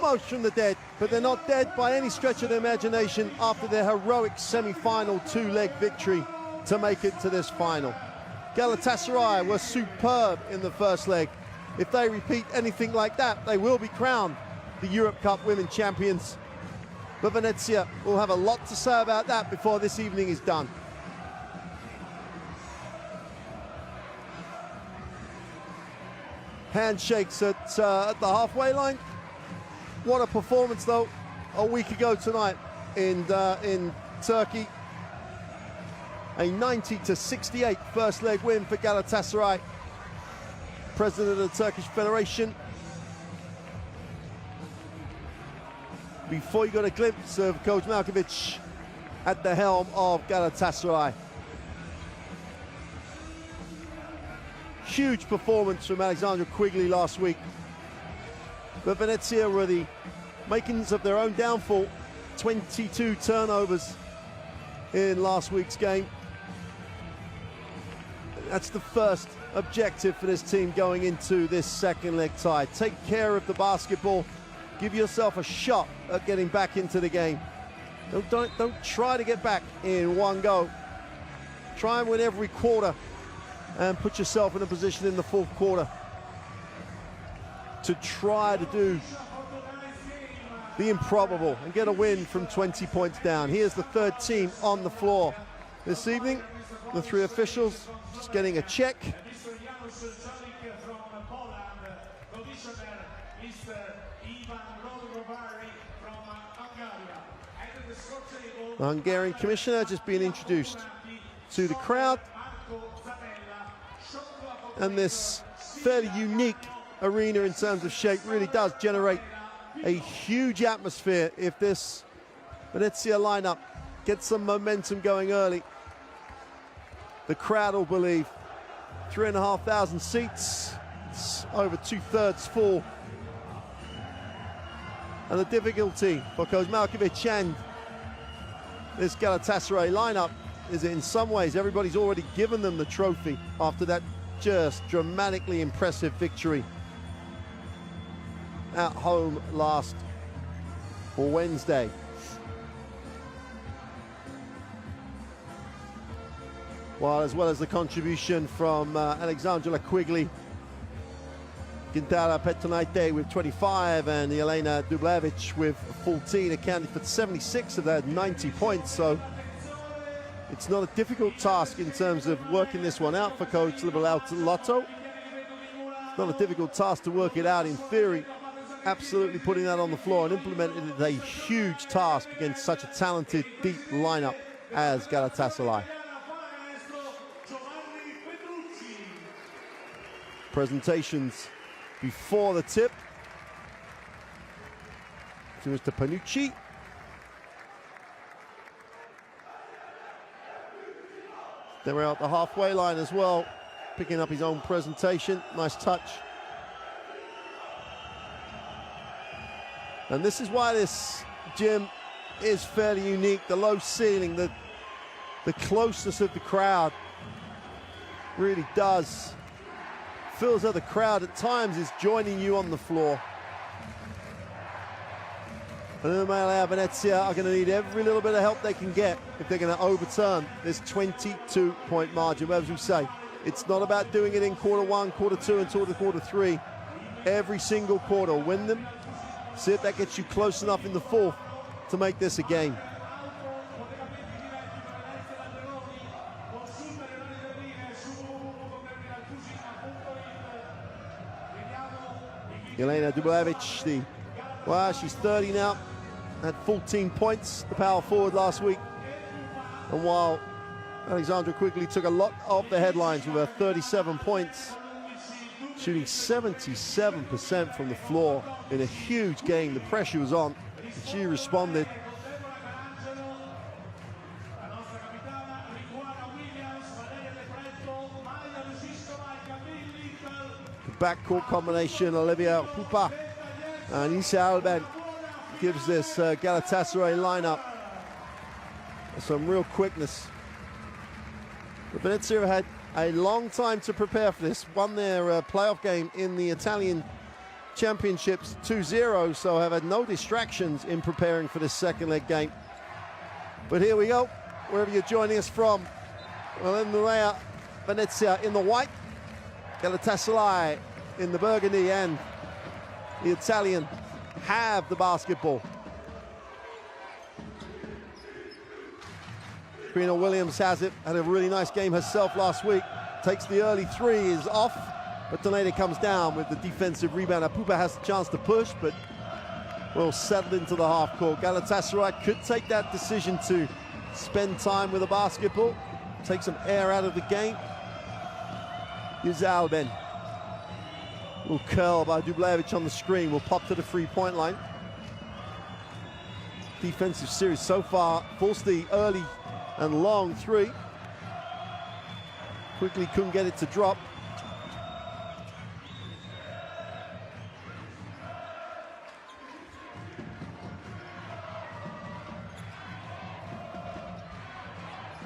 almost from the dead, but they're not dead by any stretch of the imagination after their heroic semi-final two-leg victory to make it to this final. Galatasaray were superb in the first leg. If they repeat anything like that, they will be crowned the Eurocup Women champions. But Venezia will have a lot to say about that before this evening is done. Handshakes at the halfway line. What a performance, though, a week ago tonight in Turkey. A 90-68 first leg win for Galatasaray. President of the Turkish Federation. Before you got a glimpse of Coach Malkovic at the helm of Galatasaray. Huge performance from Alexandra Quigley last week. But Venezia were the makings of their own downfall. 22 turnovers in last week's game. That's the first objective for this team going into this second leg tie. Take care of the basketball. Give yourself a shot at getting back into the game. Don't try to get back in one go. Try and win every quarter and put yourself in a position in the fourth quarter to try to do the improbable and get a win from 20 points down. Here's the third team on the floor this evening. The three officials just getting a check. The Hungarian commissioner just being introduced to the crowd. And this fairly unique arena in terms of shape really does generate a huge atmosphere if this Venezia lineup gets some momentum going early. The crowd will believe. 3,500 seats, it's over 2/3 full. And the difficulty for Coach Malkovic and this Galatasaray lineup is that in some ways everybody's already given them the trophy after that just dramatically impressive victory at home last Wednesday. Well, as well as the contribution from Alexandra Quigley, Gintara Petronaite with 25 and Jelena Dublevic with 14, accounted for 76 of their 90 points. So it's not a difficult task in terms of working this one out for Coach Lotto. It's not a difficult task to work it out in theory. Absolutely putting that on the floor and implementing it is a huge task against such a talented, deep lineup as Galatasaray. Presentations before the tip to Mr. Panucci. Then we're out the halfway line as well, picking up his own presentation. Nice touch. And this is why this gym is fairly unique. The low ceiling, the closeness of the crowd really does feel as though the crowd at times is joining you on the floor. And the Venezia are going to need every little bit of help they can get if they're going to overturn this 22-point margin. But as we say, it's not about doing it in quarter one, quarter two, and quarter three. Every single quarter, win them. See if that gets you close enough in the fourth to make this a game. Jelena Dublevic, she's 30 now, had 14 points, the power forward last week. And while Alexandra Quigley took a lot off the headlines with her 37 points, shooting 77% from the floor in a huge game. The pressure was on, and she responded. The backcourt combination, Olivia Pupa and Isa Alben, gives this Galatasaray lineup some real quickness. But Venezia had a long time to prepare for this. Won their playoff game in the Italian championships 2-0, so have had no distractions in preparing for this second leg game. But here we go, wherever you're joining us from. Well, in the Reyer, Venezia in the white, Galatasaray in the burgundy, and the Italian have the basketball. Serena Williams has it, had a really nice game herself last week. Takes the early three, is off, but Donato comes down with the defensive rebound. Apupa has the chance to push, but will settle into the half court. Galatasaray could take that decision to spend time with the basketball, take some air out of the game. Yüzel then will curl by Dubljevic on the screen, will pop to the three-point line. Defensive series so far, forced the early and long three. Quickly couldn't get it to drop.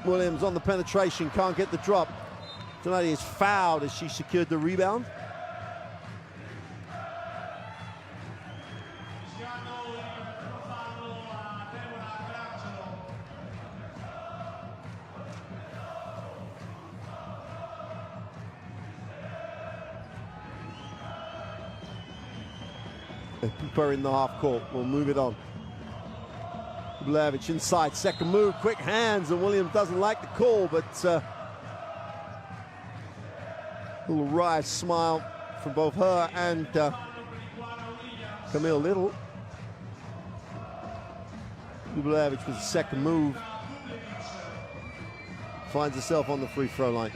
Williams on the penetration, can't get the drop. Donati is fouled as she secured the rebound. Cooper in the half court, will move it on. Dubljevic inside, second move, quick hands, and Williams doesn't like the call, but a little wry smile from both her and Camille Little. Dubljevic with the second move, finds herself on the free throw line.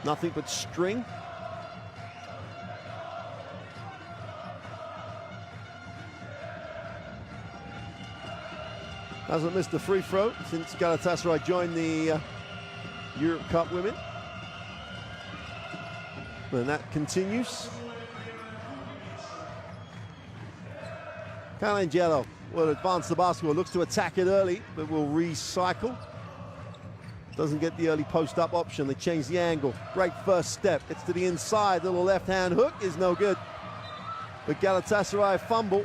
Nothing but string. Hasn't missed a free throw since Galatasaray joined the Eurocup Women. And that continues. Calangelo will advance the basketball, looks to attack it early, but will recycle. Doesn't get the early post-up option. They change the angle. Great first step. Gets to the inside. Little left-hand hook is no good. But Galatasaray fumble.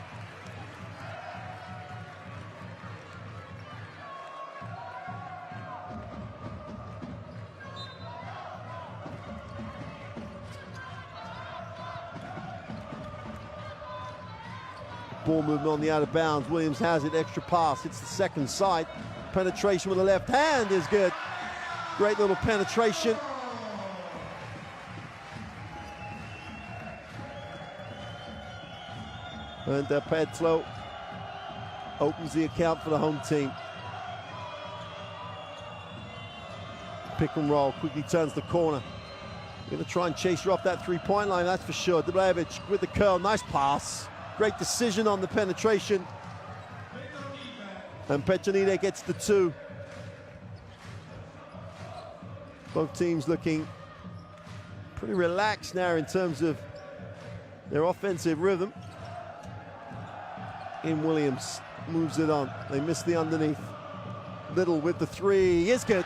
Ball movement on the out of bounds. Williams has it. Extra pass. It's the second side. Penetration with the left hand is good. Great little penetration. And Pedlo opens the account for the home team. Pick and roll, quickly turns the corner. Going to try and chase her off that three-point line, that's for sure. Dubljevic with the curl, nice pass. Great decision on the penetration. And Petronide gets the two. Both teams looking pretty relaxed now in terms of their offensive rhythm. In Williams moves it on. They miss the underneath. Little with the three is good.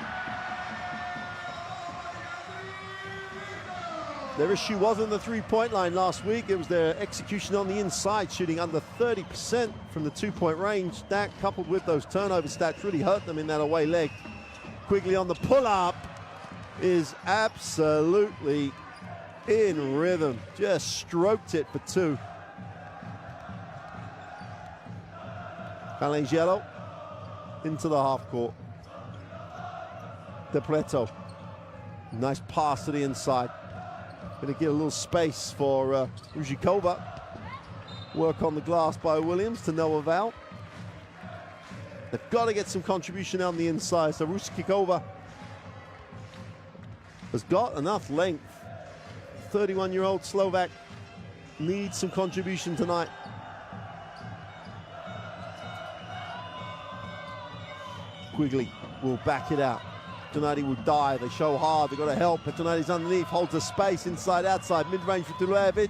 Their issue wasn't the three-point line last week. It was their execution on the inside, shooting under 30% from the two-point range. That, coupled with those turnover stats, really hurt them in that away leg. Quigley on the pull-up is absolutely in rhythm. Just stroked it for two. Calangelo into the half court. De Preto. Nice pass to the inside. Going to get a little space for Ruzhikova. Work on the glass by Williams to no avail. They've got to get some contribution on the inside. So Ruzhikova has got enough length. 31-year-old Slovak needs some contribution tonight. Quigley will back it out. Donati will dive, they show hard, they've got to help. Petronati's underneath, holds the space, inside, outside, mid-range for Dubljevic.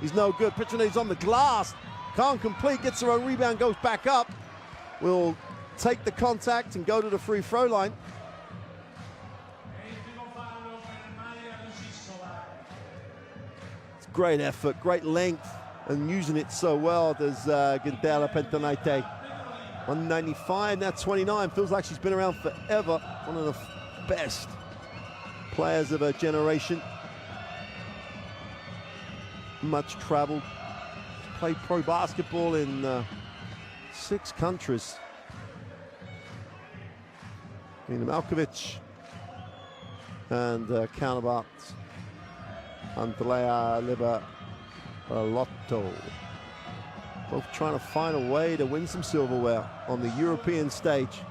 He's no good. Petronati's on the glass, can't complete, gets her own rebound, goes back up. Will take the contact and go to the free throw line. Great effort, great length, and using it so well. There's Gindela Pentanite. 195, now 29. Feels like she's been around forever. One of the best players of her generation. Much traveled. Played pro basketball in 6 countries. Nina Malkovich and counterpart Andrea Liberalotto. Both trying to find a way to win some silverware on the European stage.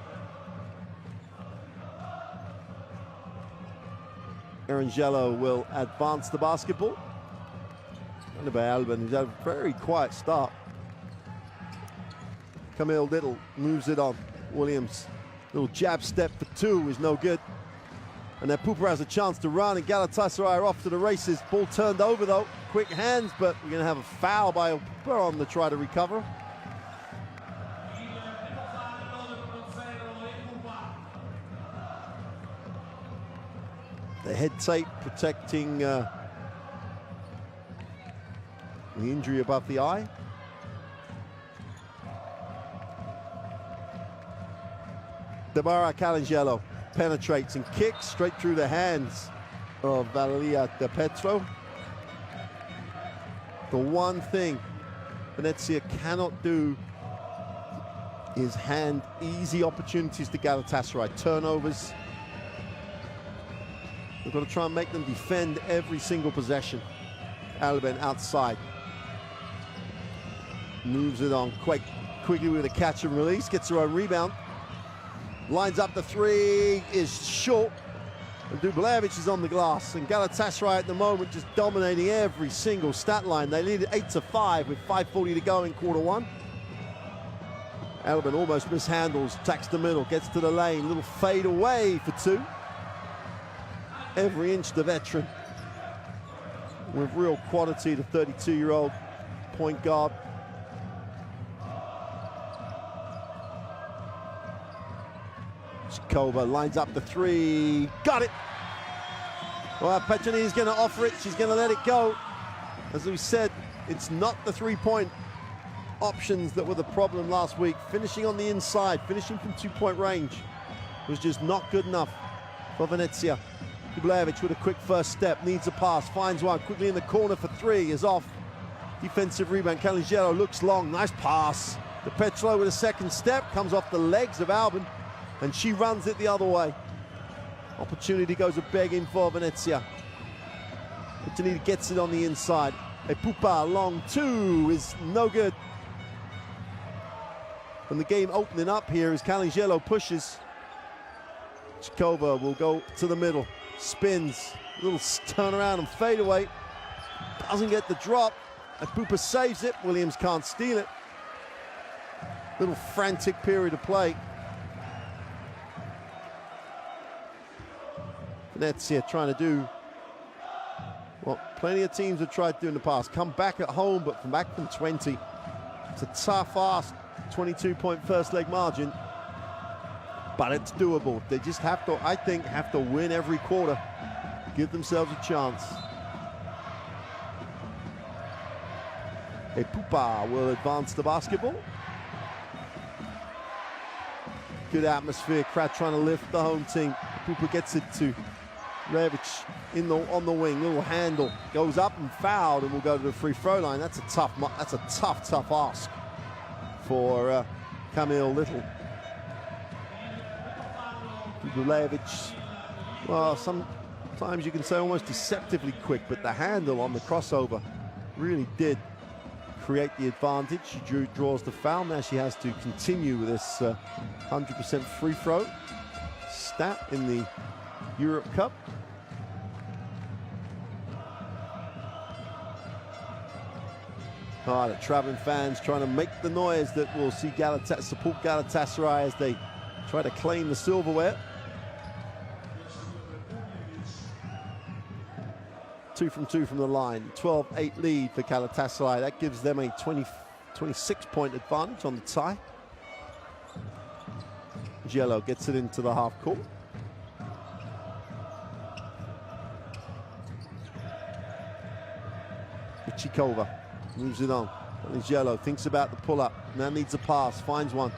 Erangelo will advance the basketball. And by Albin, who's had a very quiet start. Camille Little moves it on. Williams, little jab step for 2 is no good. And then Pupa has a chance to run, and Galatasaray are off to the races. Ball turned over though, quick hands, but we're gonna have a foul by Pupa on the try to recover. The head tape protecting the injury above the eye. Deborah Calangelo penetrates and kicks straight through the hands of Valeria De Petro. The one thing Venezia cannot do is hand easy opportunities to Galatasaray. Turnovers. We've got to try and make them defend every single possession. Alben outside. Moves it on quickly with a catch and release. Gets her own rebound. Lines up the 3, is short. And Dublevic is on the glass. And Galatasaray at the moment just dominating every single stat line. They lead it 8-5 with 5:40 to go in quarter 1. Alben almost mishandles, attacks the middle, gets to the lane. Little fade away for 2. Every inch the veteran. With real quality, the 32-year-old point guard. Kova lines up the 3, got it. Well, Petronini's going to offer it, she's going to let it go. As we said, it's not the 3-point options that were the problem last week. Finishing on the inside, finishing from 2-point range was just not good enough for Venezia. Dublevic with a quick first step, needs a pass, finds one, quickly in the corner for 3, is off. Defensive rebound, Calingelo looks long, nice pass. De Petro with a second step, comes off the legs of Albin, and she runs it the other way. Opportunity goes a-begging for Venezia. Petronini gets it on the inside. A Pupa long 2 is no good. And the game opening up here as Calingelo pushes. Chikova will go to the middle. Spins, little turn around and fade away. Doesn't get the drop. And Pupa saves it. Williams can't steal it. Little frantic period of play. Venezia trying to do what plenty of teams have tried to do in the past. Come back at home, but from back from 20. It's a tough ask, 22-point first leg margin. But it's doable. They just have to, I think, have to win every quarter. Give themselves a chance. A Pupa will advance the basketball. Good atmosphere, crowd trying to lift the home team. Pupa gets it to Revic on the wing, little handle, goes up and fouled, and will go to the free throw line. That's a tough ask for Camille Little. Dublevic, well, sometimes you can say almost deceptively quick, but the handle on the crossover really did create the advantage. She draws the foul. Now she has to continue with this 100% free throw stat in the Eurocup. The traveling fans trying to make the noise that will see support Galatasaray as they try to claim the silverware. 2 from 2 from the line. 12-8 lead for Galatasaray. That gives them a 26-point advantage on the tie. Jello gets it into the half court. Michikova moves it on. Yellow thinks about the pull-up. Now needs a pass, finds one.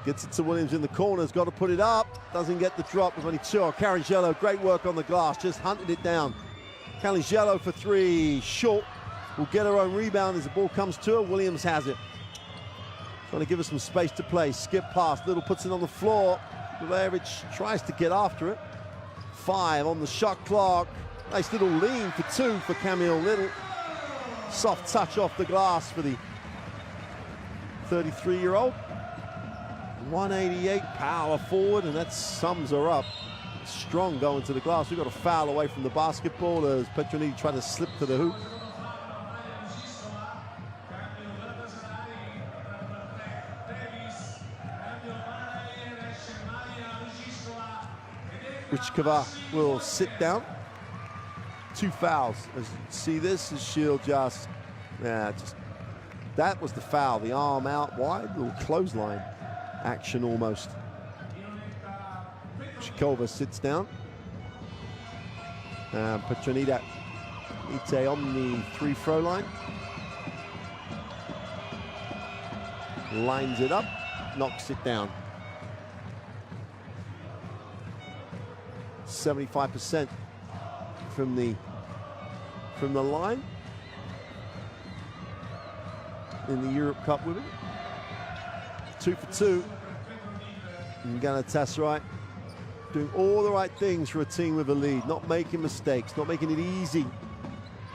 Gets it to Williams in the corners, got to put it up. Doesn't get the drop with only two. Yellow, great work on the glass, just hunted it down. Yellow for three, short. Will get her own rebound as the ball comes to her. Williams has it. Trying to give her some space to play. Skip pass, Little puts it on the floor. Reyer tries to get after it. 5 on the shot clock. Nice little lean for 2 for Camille Little. Soft touch off the glass for the 33-year-old. 188 power forward, and that sums her up. Strong going to the glass. We've got a foul away from the basketball as Petroniti tried to slip to the hoop. Michikova will sit down. 2 fouls. As you see this, as she'll just that was the foul. The arm out wide, little clothesline action almost. Michikova sits down. Petroniti Ite on the free-throw line. Lines it up, knocks it down. 75% from the line in the Eurocup Women. 2 for 2. And Galatasaray doing all the right things for a team with a lead, not making mistakes, not making it easy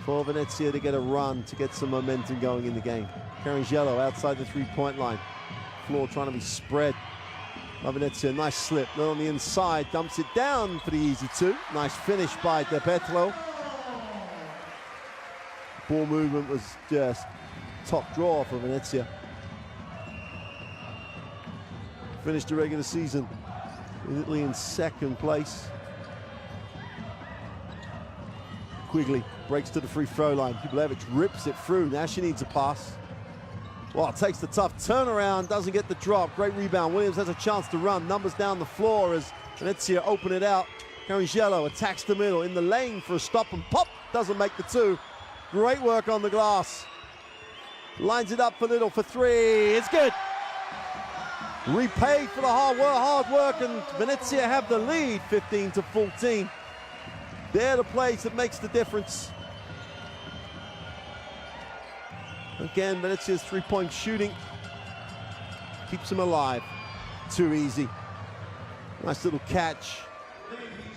for Venezia to get a run, to get some momentum going in the game. Yellow outside the 3-point line. Floor trying to be spread. Venezia, nice slip. Then on the inside, dumps it down for the easy 2. Nice finish by De Petro. Ball movement was just top draw for Venezia. Finished the regular season with Italy in 2nd place. Quigley breaks to the free throw line. Dubljevic rips it through. Now she needs a pass. Well, takes the tough turnaround, doesn't get the drop. Great rebound. Williams has a chance to run. Numbers down the floor as Venezia open it out. Yellow attacks the middle in the lane for a stop and pop. Doesn't make the 2. Great work on the glass. Lines it up for Little for 3. It's good. Repaid for the hard work, and Venezia have the lead, 15-14. They're the plays that makes the difference. Again, Venezia's 3-point shooting keeps them alive. Too easy. Nice little catch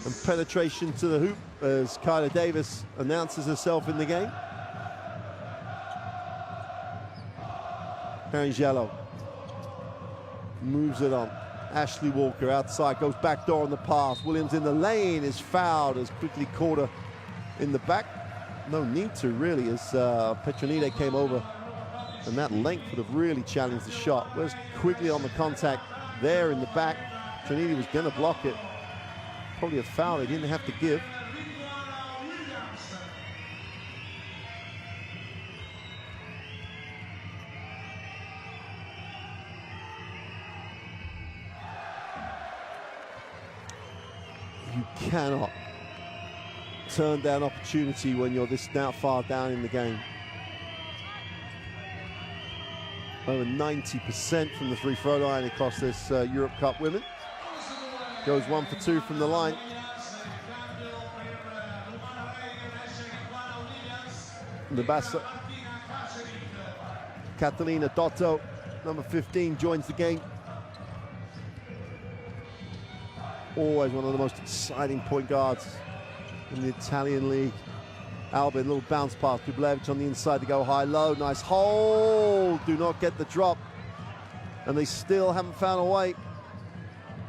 and penetration to the hoop as Kyla Davis announces herself in the game. Yellow moves it on. Ashley Walker outside, goes back door on the pass. Williams in the lane is fouled as quickly caught her in the back. No need to really, as Petroniti came over, and that length would have really challenged the shot. Whereas Quigley on the contact there in the back. Petroniti was going to block it. Probably a foul they didn't have to give. You cannot turn down opportunity when you're this far down in the game. Over 90% from the free throw line across this Eurocup Women. Goes 1 for 2 from the line. Nabassa. Catalina Dotto, number 15, joins the game. Always one of the most exciting point guards in the Italian league. Albin, little bounce pass. Dubljevic on the inside to go high-low. Nice hold. Do not get the drop. And they still haven't found a way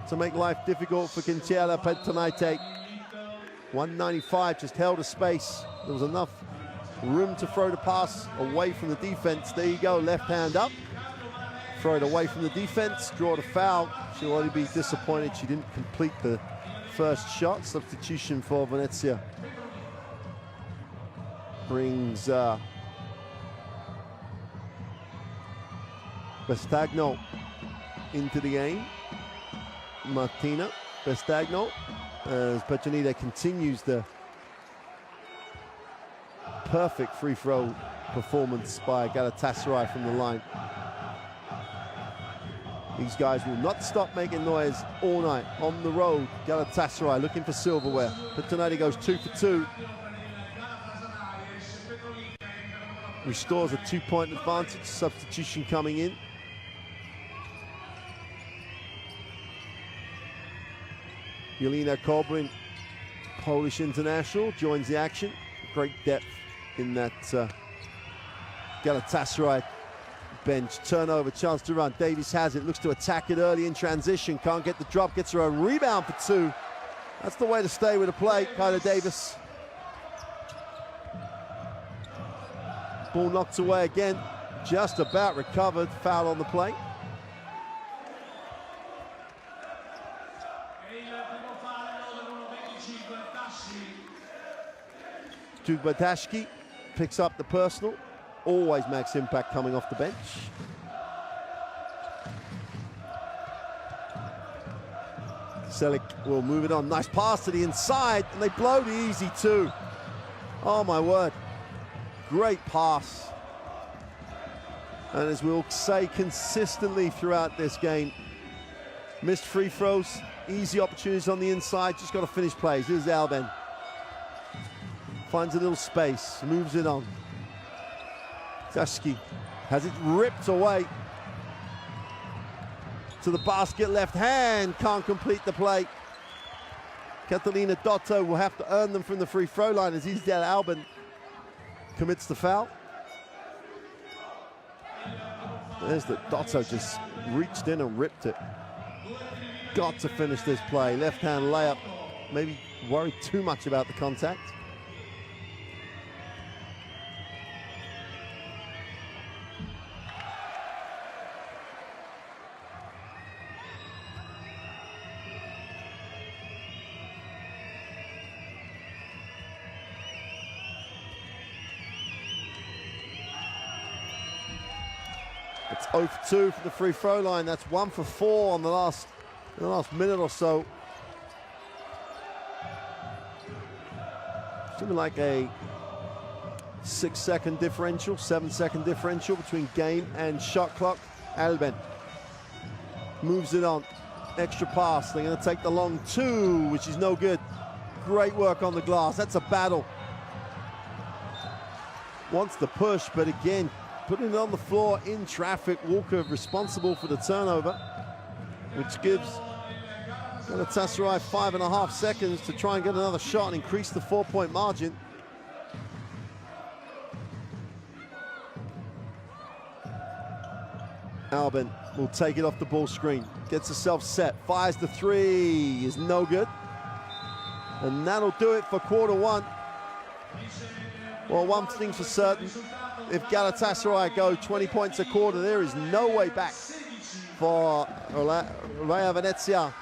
to make life difficult for Quintiela Petroniti. 195, just held a space. There was enough room to throw the pass away from the defense. There you go, left hand up. Throw it away from the defense, draw the foul. She'll only be disappointed she didn't complete the first shot. Substitution for Venezia. Brings Bestagno into the game. Martina Bestagno, as Petroniti continues the perfect free throw performance by Galatasaray from the line. These guys will not stop making noise all night. On the road, Galatasaray looking for silverware. Petronati goes 2 for 2. Restores a 2-point advantage, substitution coming in. Jelena Kobrin, Polish international, joins the action. Great depth in that Galatasaray bench. Turnover, chance to run. Davies has it, looks to attack it early in transition. Can't get the drop, gets her a rebound for 2. That's the way to stay with the play, Kyla Davis. Ball knocked away again, just about recovered. Foul on the play. Dubadashki picks up the personal. Always max impact coming off the bench. Selic will move it on. Nice pass to the inside, and they blow the easy 2. Oh my word. Great pass. And as we'll say consistently throughout this game, missed free throws, easy opportunities on the inside, just got to finish plays. Here's Alben. Finds a little space, moves it on. Dashki has it ripped away to the basket, left hand, can't complete the play. Catalina Dotto will have to earn them from the free throw line as Isdel Alben commits the foul. There's the Dotto, just reached in and ripped it. Got to finish this play. Left hand layup, maybe worried too much about the contact. It's 0 for 2 for the free throw line. That's 1 for 4 on the last minute or so. Something like a 6-second differential, 7-second differential between game and shot clock. Alben moves it on. Extra pass. They're going to take the long 2, which is no good. Great work on the glass. That's a battle. Wants the push, but again, putting it on the floor in traffic. Walker responsible for the turnover, which gives Galatasaray 5.5 seconds to try and get another shot and increase the 4-point margin. Alben will take it off the ball screen, gets herself set, fires the 3, is no good. And that'll do it for quarter 1. Well, one thing's for certain, if Galatasaray go 20 points a quarter, there is no way back for Reyer Venezia.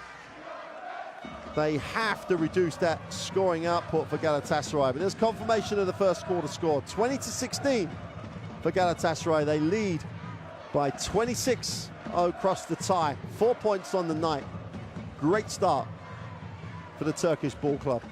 They have to reduce that scoring output for Galatasaray. But there's confirmation of the first quarter score. 20-16 for Galatasaray. They lead by 26 across the tie. 4 points on the night. Great start for the Turkish ball club.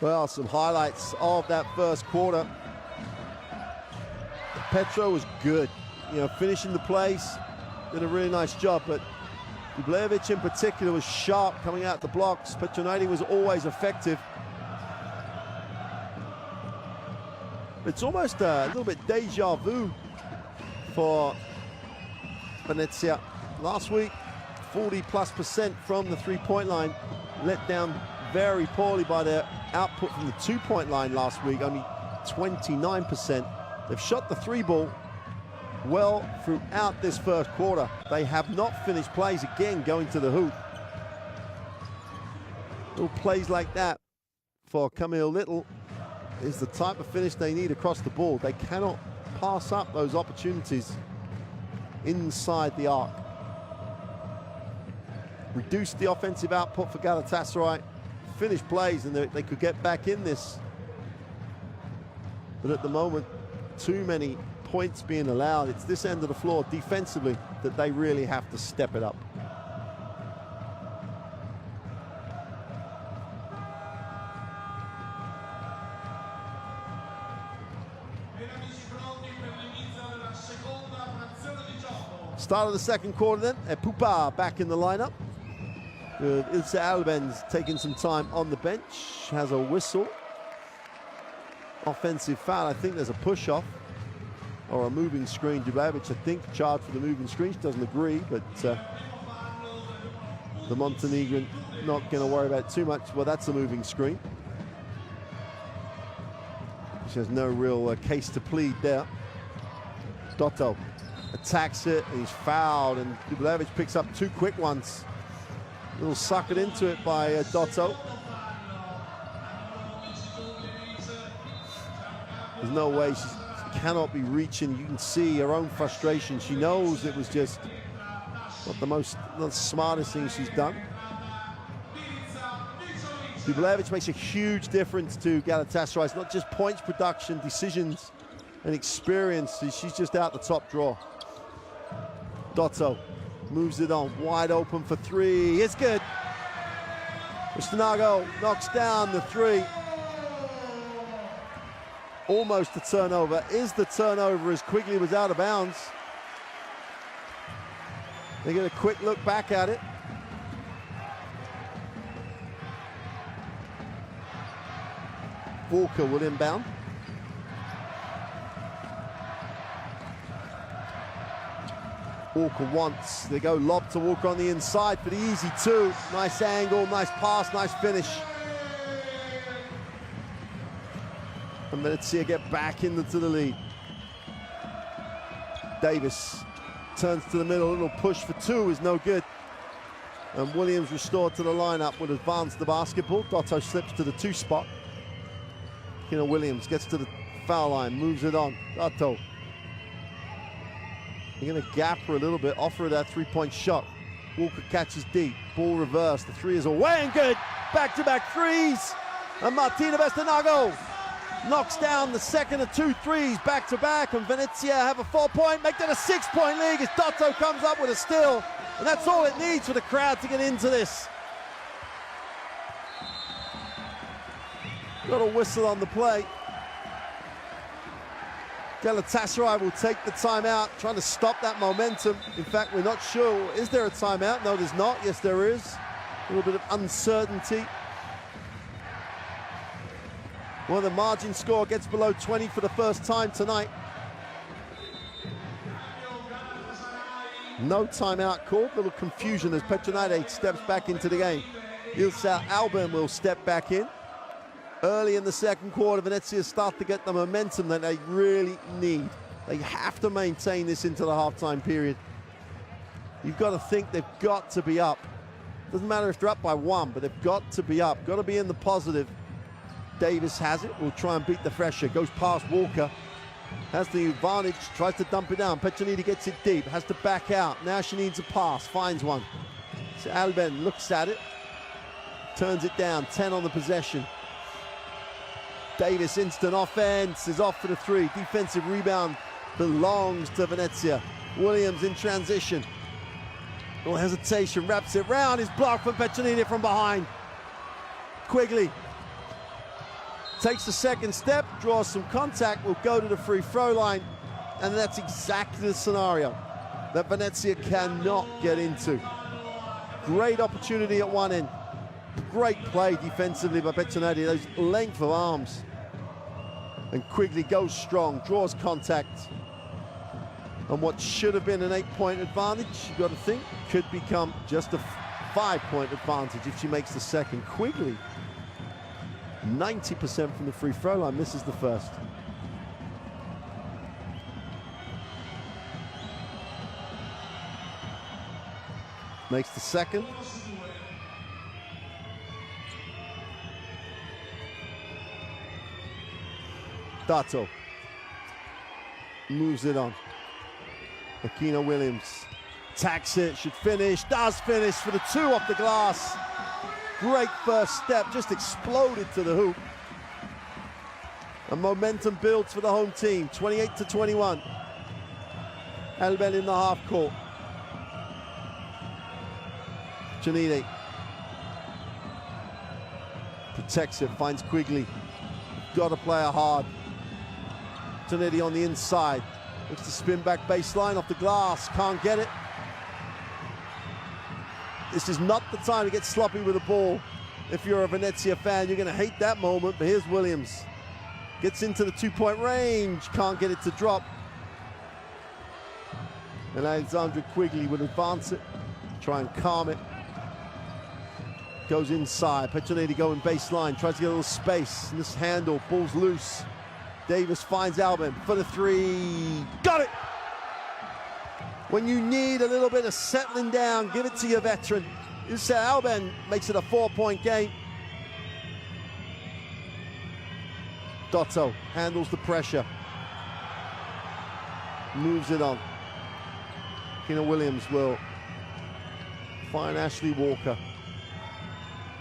Well, some highlights of that first quarter. Petro was good, finishing the plays, did a really nice job, but Dublevic in particular was sharp coming out the blocks. Petronati was always effective. It's almost a little bit deja vu for Venezia. Last week, 40+% from the 3-point line, let down very poorly by their output from the 2-point line last week, only 29%. They've shot the 3 ball well throughout this first quarter. They have not finished plays again going to the hoop. Little plays like that for Camille Little is the type of finish they need across the board. They cannot pass up those opportunities inside the arc. Reduce the offensive output for Galatasaray. finish plays and they could get back in this. But at the moment, too many points being allowed. It's this end of the floor defensively that they really have to step it up. Start of the second quarter then, Pupa back in the lineup. Ilse Alben's taking some time on the bench, has a whistle. Offensive foul, I think there's a push-off or a moving screen. Dublavic, I think, charged for the moving screen. She doesn't agree, but the Montenegrin not going to worry about it too much. Well, that's a moving screen. She has no real case to plead there. Dotto attacks it, and he's fouled, and Dublavic picks up two quick ones. A little suckered into it by Dotto. There's no way, she cannot be reaching. You can see her own frustration. She knows it was just not the smartest thing she's done. Dublavic makes a huge difference to Galatasaray. It's not just points production, decisions, and experience. She's just out the top drawer. Dotto moves it on, wide open for three. It's good. Mustanago knocks down the three. Almost a turnover. Is the turnover as Quigley was out of bounds? They get a quick look back at it. Walker will inbound. Walker wants, they go lob to Walker on the inside for the easy two. Nice angle, nice pass, nice finish. And Venezia get back into the lead. Davis turns to the middle, a little push for two is no good. And Williams restored to the lineup, would advance the basketball. Dotto slips to the two spot. Williams gets to the foul line, moves it on. Dotto. You're going to gap her a little bit, offer her that three-point shot. Walker catches deep, ball reversed. The three is away and good. Back-to-back threes. And Martina Vestanago knocks down the second of two threes back-to-back. And Venezia have a 4-point, make that a 6-point lead as Dotto comes up with a steal. And that's all it needs for the crowd to get into this. Got a whistle on the play. Galatasaray will take the timeout, trying to stop that momentum. In fact, we're not sure. Is there a timeout? No, there's not. Yes, there is. A little bit of uncertainty. Well, the margin score gets below 20 for the first time tonight. No timeout called. A little confusion as Petronade steps back into the game. Ilse Alben will step back in. Early in the second quarter, Venezia start to get the momentum that they really need. They have to maintain this into the halftime period. You've got to think they've got to be up. Doesn't matter if they're up by one, but they've got to be up. Got to be in the positive. Davis has it. Will try and beat the pressure. Goes past Walker. Has the advantage. Tries to dump it down. Petronide gets it deep. Has to back out. Now she needs a pass. Finds one. So Alben looks at it. Turns it down. 10 on the possession. Davis, instant offense, is off for the three. Defensive rebound belongs to Venezia. Williams in transition. No hesitation, wraps it round. Is blocked from Petronide from behind. Quigley takes the second step, draws some contact, will go to the free throw line. And that's exactly the scenario that Venezia cannot get into. Great opportunity at one end. Great play defensively by Petronide, those length of arms. And Quigley goes strong, draws contact. And what should have been an 8-point advantage, you've got to think, could become just a 5-point advantage if she makes the second. Quigley, 90% from the free throw line, misses the first. Makes the second. Dotto moves it on. Aquino Williams attacks it, should finish, does finish for the two off the glass. Great first step, just exploded to the hoop. And momentum builds for the home team, 28-21. Alben in the half court. Giannini protects it, finds Quigley. Got to play her hard. Giannini on the inside. Looks to spin back baseline off the glass. Can't get it. This is not the time to get sloppy with the ball. If you're a Venezia fan, you're going to hate that moment. But here's Williams. Gets into the two-point range. Can't get it to drop. And Alexandra Quigley would advance it. Try and calm it. Goes inside. Petroneti going baseline. Tries to get a little space. And this handle. Ball's loose. Davis finds Alben for the three. Got it! When you need a little bit of settling down, give it to your veteran. Alben makes it a 4-point game. Dotto handles the pressure. Moves it on. Kina Williams will find Ashley Walker.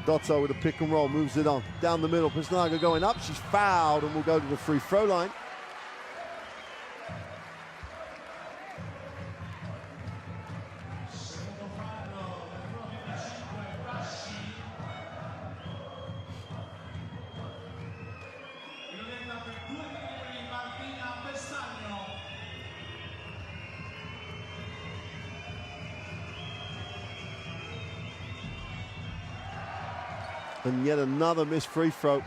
Dotto with a pick and roll, moves it on. Down the middle, Pisnaga going up. She's fouled and will go to the free throw line. And yet another missed free throw.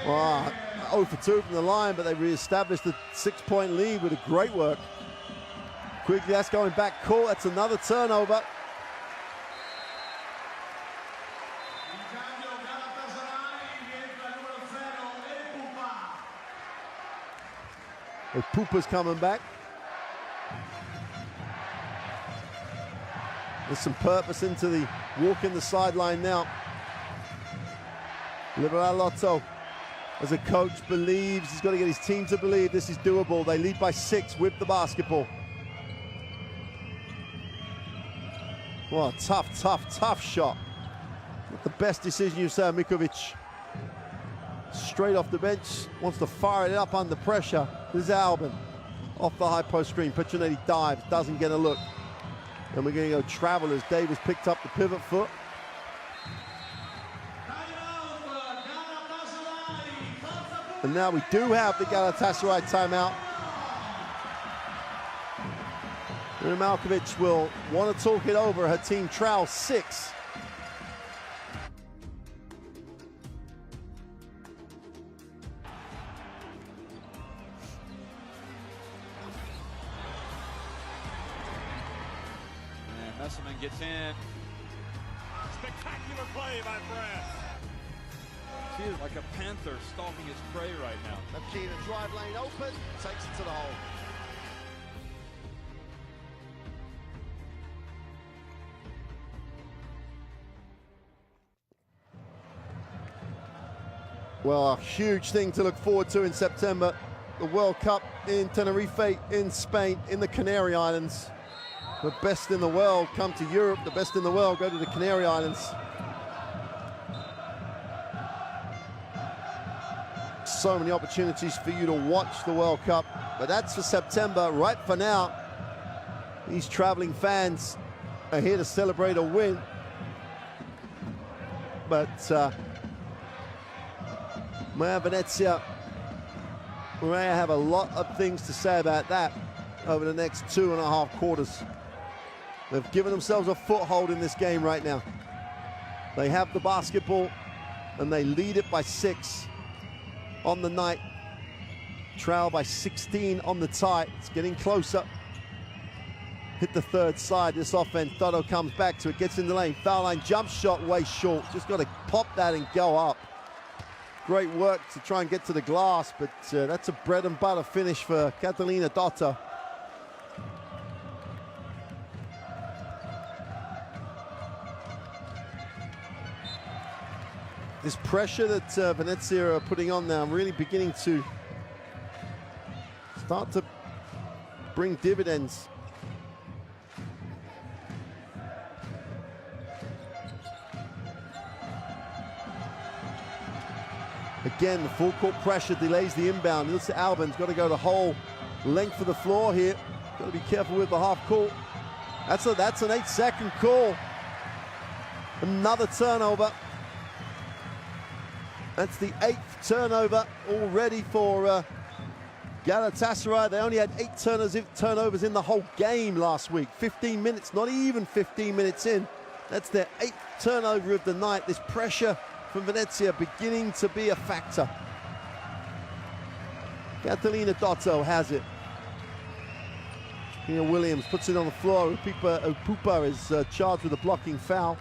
Wow, 0 for 2 from the line, but they re-established the 6-point lead with a great work. Quigley, that's going back court. That's another turnover. With Pupa's coming back. There's some purpose into the walk in the sideline now. Liberalotto, as a coach, believes he's got to get his team to believe this is doable. They lead by 6 with the basketball. Well, tough shot. Not the best decision you've seen, Mikovic. Straight off the bench, wants to fire it up under pressure. This is Alben off the high post screen. Petroneti dives, doesn't get a look. And we're going to go travelers. Davis picked up the pivot foot. And now we do have the Galatasaray timeout. And Malkovic will want to talk it over. Her team trails 6. Messerman gets in. Spectacular play by Brad. She is like a panther stalking its prey right now. Kina drive lane open, takes it to the hole. Well, a huge thing to look forward to in September. The World Cup in Tenerife, in Spain, in the Canary Islands. The best in the world come to Europe. The best in the world go to the Canary Islands. So many opportunities for you to watch the World Cup. But that's for September. Right for now, these traveling fans are here to celebrate a win. But Venezia, we may have a lot of things to say about that over the next 2.5 quarters. They've given themselves a foothold in this game right now. They have the basketball and they lead it by 6 on the night. Trail by 16 on the tie. It's getting closer. Hit the third side, this offense. Dotto comes back to it, gets in the lane. Foul line, jump shot way short. Just got to pop that and go up. Great work to try and get to the glass, but that's a bread and butter finish for Catalina Dotto. This pressure that Venezia are putting on now really beginning to start to bring dividends. Again, the full court pressure delays the inbound. It looks at Albin's got to go the whole length of the floor here. Got to be careful with the half court. That's an 8-second call. Another turnover. That's the 8th turnover already for Galatasaray. They only had 8 turnovers in the whole game last week. 15 minutes, not even 15 minutes in. That's their 8th turnover of the night. This pressure from Venezia beginning to be a factor. Catalina Dotto has it. Williams puts it on the floor. Pupa is charged with a blocking foul.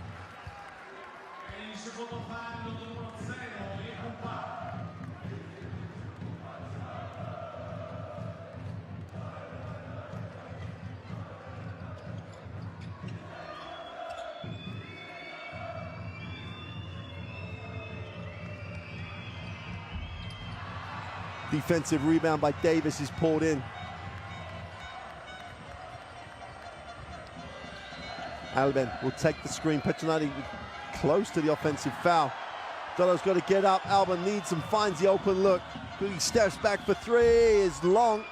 Defensive rebound by Davis is poured in. Alben will take the screen. Petronati close to the offensive foul. Dotto's got to get up. Alben needs and finds the open look. He steps back for 3, is long.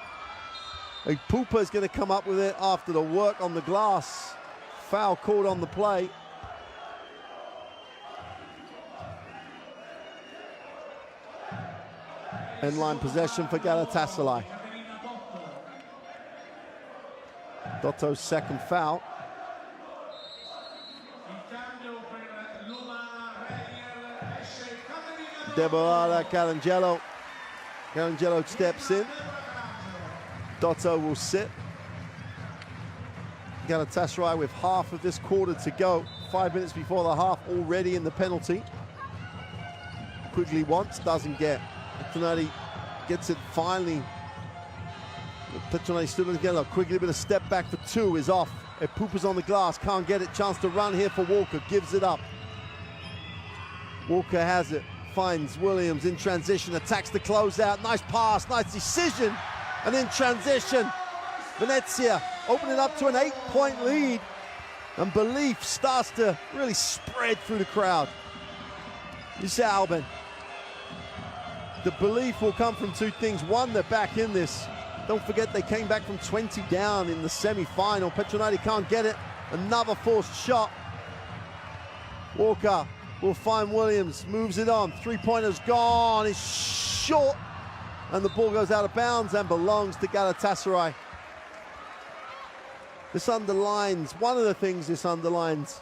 Pupa is going to come up with it after the work on the glass. Foul called on the play. End-line possession for Galatasaray. Dotto's second foul. Deborah Calangelo. Calangelo steps in. Dotto will sit. Galatasaray with half of this quarter to go. 5 minutes before the half, already in the penalty. Quigley once, doesn't get. Petronati gets it finally. Petronati still together. Quigley with a step back for 2 is off. Pupa's on the glass, can't get it. Chance to run here for Walker, gives it up. Walker has it, finds Williams in transition, attacks the closeout. Nice pass, nice decision. And in transition, Venezia opening up to an 8-point lead. And belief starts to really spread through the crowd. You see Albin. The belief will come from 2 things. One, they're back in this. Don't forget they came back from 20 down in the semi-final. Petronati can't get it. Another forced shot. Walker will find Williams, moves it on. 3-pointer's gone, it's short. And the ball goes out of bounds and belongs to Galatasaray. This underlines, one of the things this underlines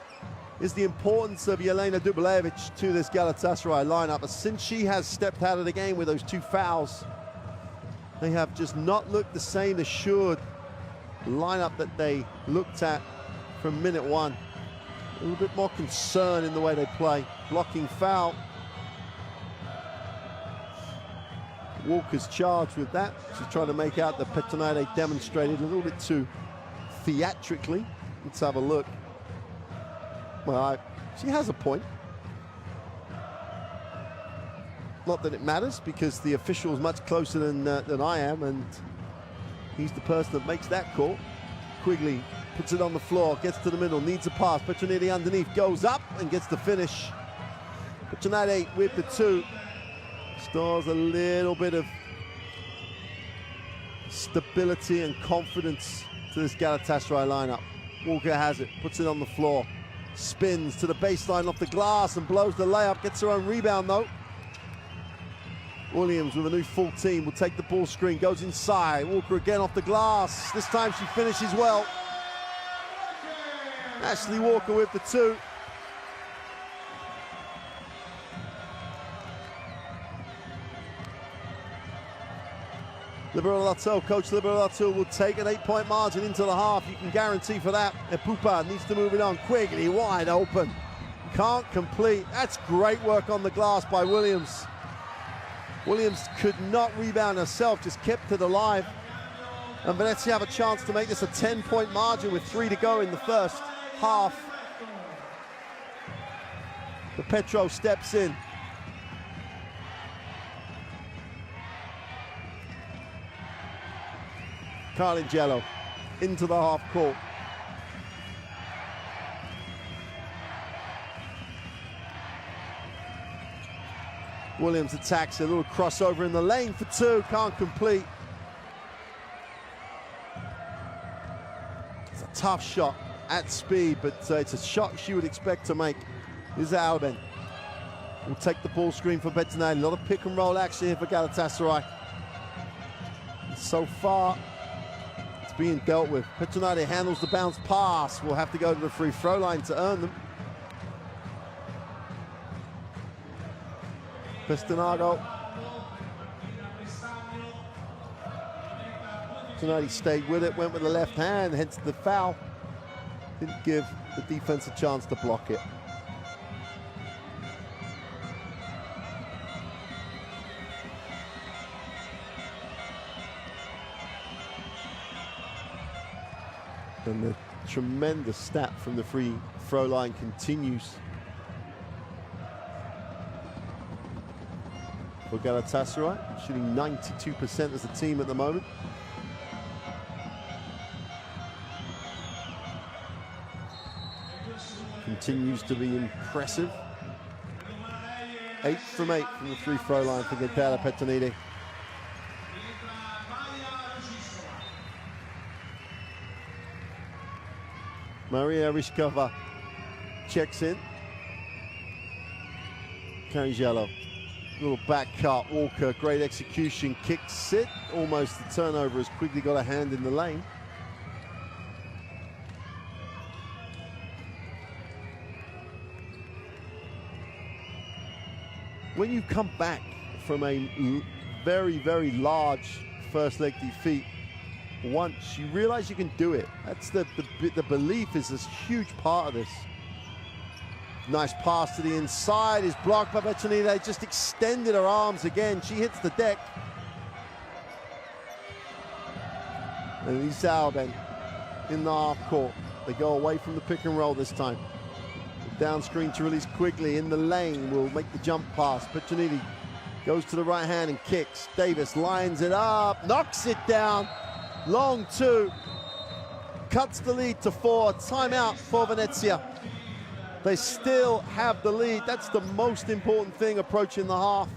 is the importance of Jelena Dubljevic to this Galatasaray lineup. Since she has stepped out of the game with those 2 fouls, they have just not looked the same assured lineup that they looked at from minute 1. A little bit more concern in the way they play. Blocking foul. Walker's charged with that. She's trying to make out that Petronati demonstrated a little bit too theatrically. Let's have a look. Well, she has a point. Not that it matters, because the official is much closer than I am, and he's the person that makes that call. Quigley puts it on the floor, gets to the middle, needs a pass. Petronati underneath, goes up and gets the finish. Petronati with the 2. Stores a little bit of stability and confidence to this Galatasaray lineup. Walker has it, puts it on the floor. Spins to the baseline off the glass and blows the layup, gets her own rebound though. Williams with a new full team will take the ball screen, goes inside. Walker again off the glass. This time she finishes well. Ashley Walker with the 2. Liberato, Coach Liberato will take an 8-point margin into the half. You can guarantee for that. Pupa needs to move it on. Quigley wide open. Can't complete. That's great work on the glass by Williams. Williams could not rebound herself, just kept it alive. And Venezia have a chance to make this a 10-point margin with 3 to go in the first half. The Petro steps in. Carlingelo into the half court. Williams attacks a little crossover in the lane for two, can't complete. It's a tough shot at speed, but it's a shot she would expect to make. Here's Alben. Will take the ball screen for Bettinelli. A lot of pick and roll action here for Galatasaray. So far, it's being dealt with. Bettinelli handles the bounce pass. Will have to go to the free throw line to earn them. Pestanago. Bettinelli stayed with it, went with the left hand, hence the foul. Didn't give the defense a chance to block it. And the tremendous stat from the free throw line continues for Galatasaray, shooting 92% as a team at the moment. Continues to be impressive. 8 from 8 from the free throw line for Gaetana Petronidi. Maria Ryskova checks in. Carlingelo, little back cut. Walker, great execution, kicks it. Almost the turnover as Quigley got a hand in the lane. When you come back from a very, very large first leg defeat, once you realize you can do it. That's the belief is a huge part of this. Nice pass to the inside is blocked by Bettinelli. They just extended her arms again. She hits the deck. And Lisa Alben in the half court. They go away from the pick and roll this time. Down screen to release Quigley in the lane. Will make the jump pass. Petronidi goes to the right hand and kicks. Davis lines it up, knocks it down. Long two. Cuts the lead to 4. Timeout for Venezia. They still have the lead. That's the most important thing approaching the half.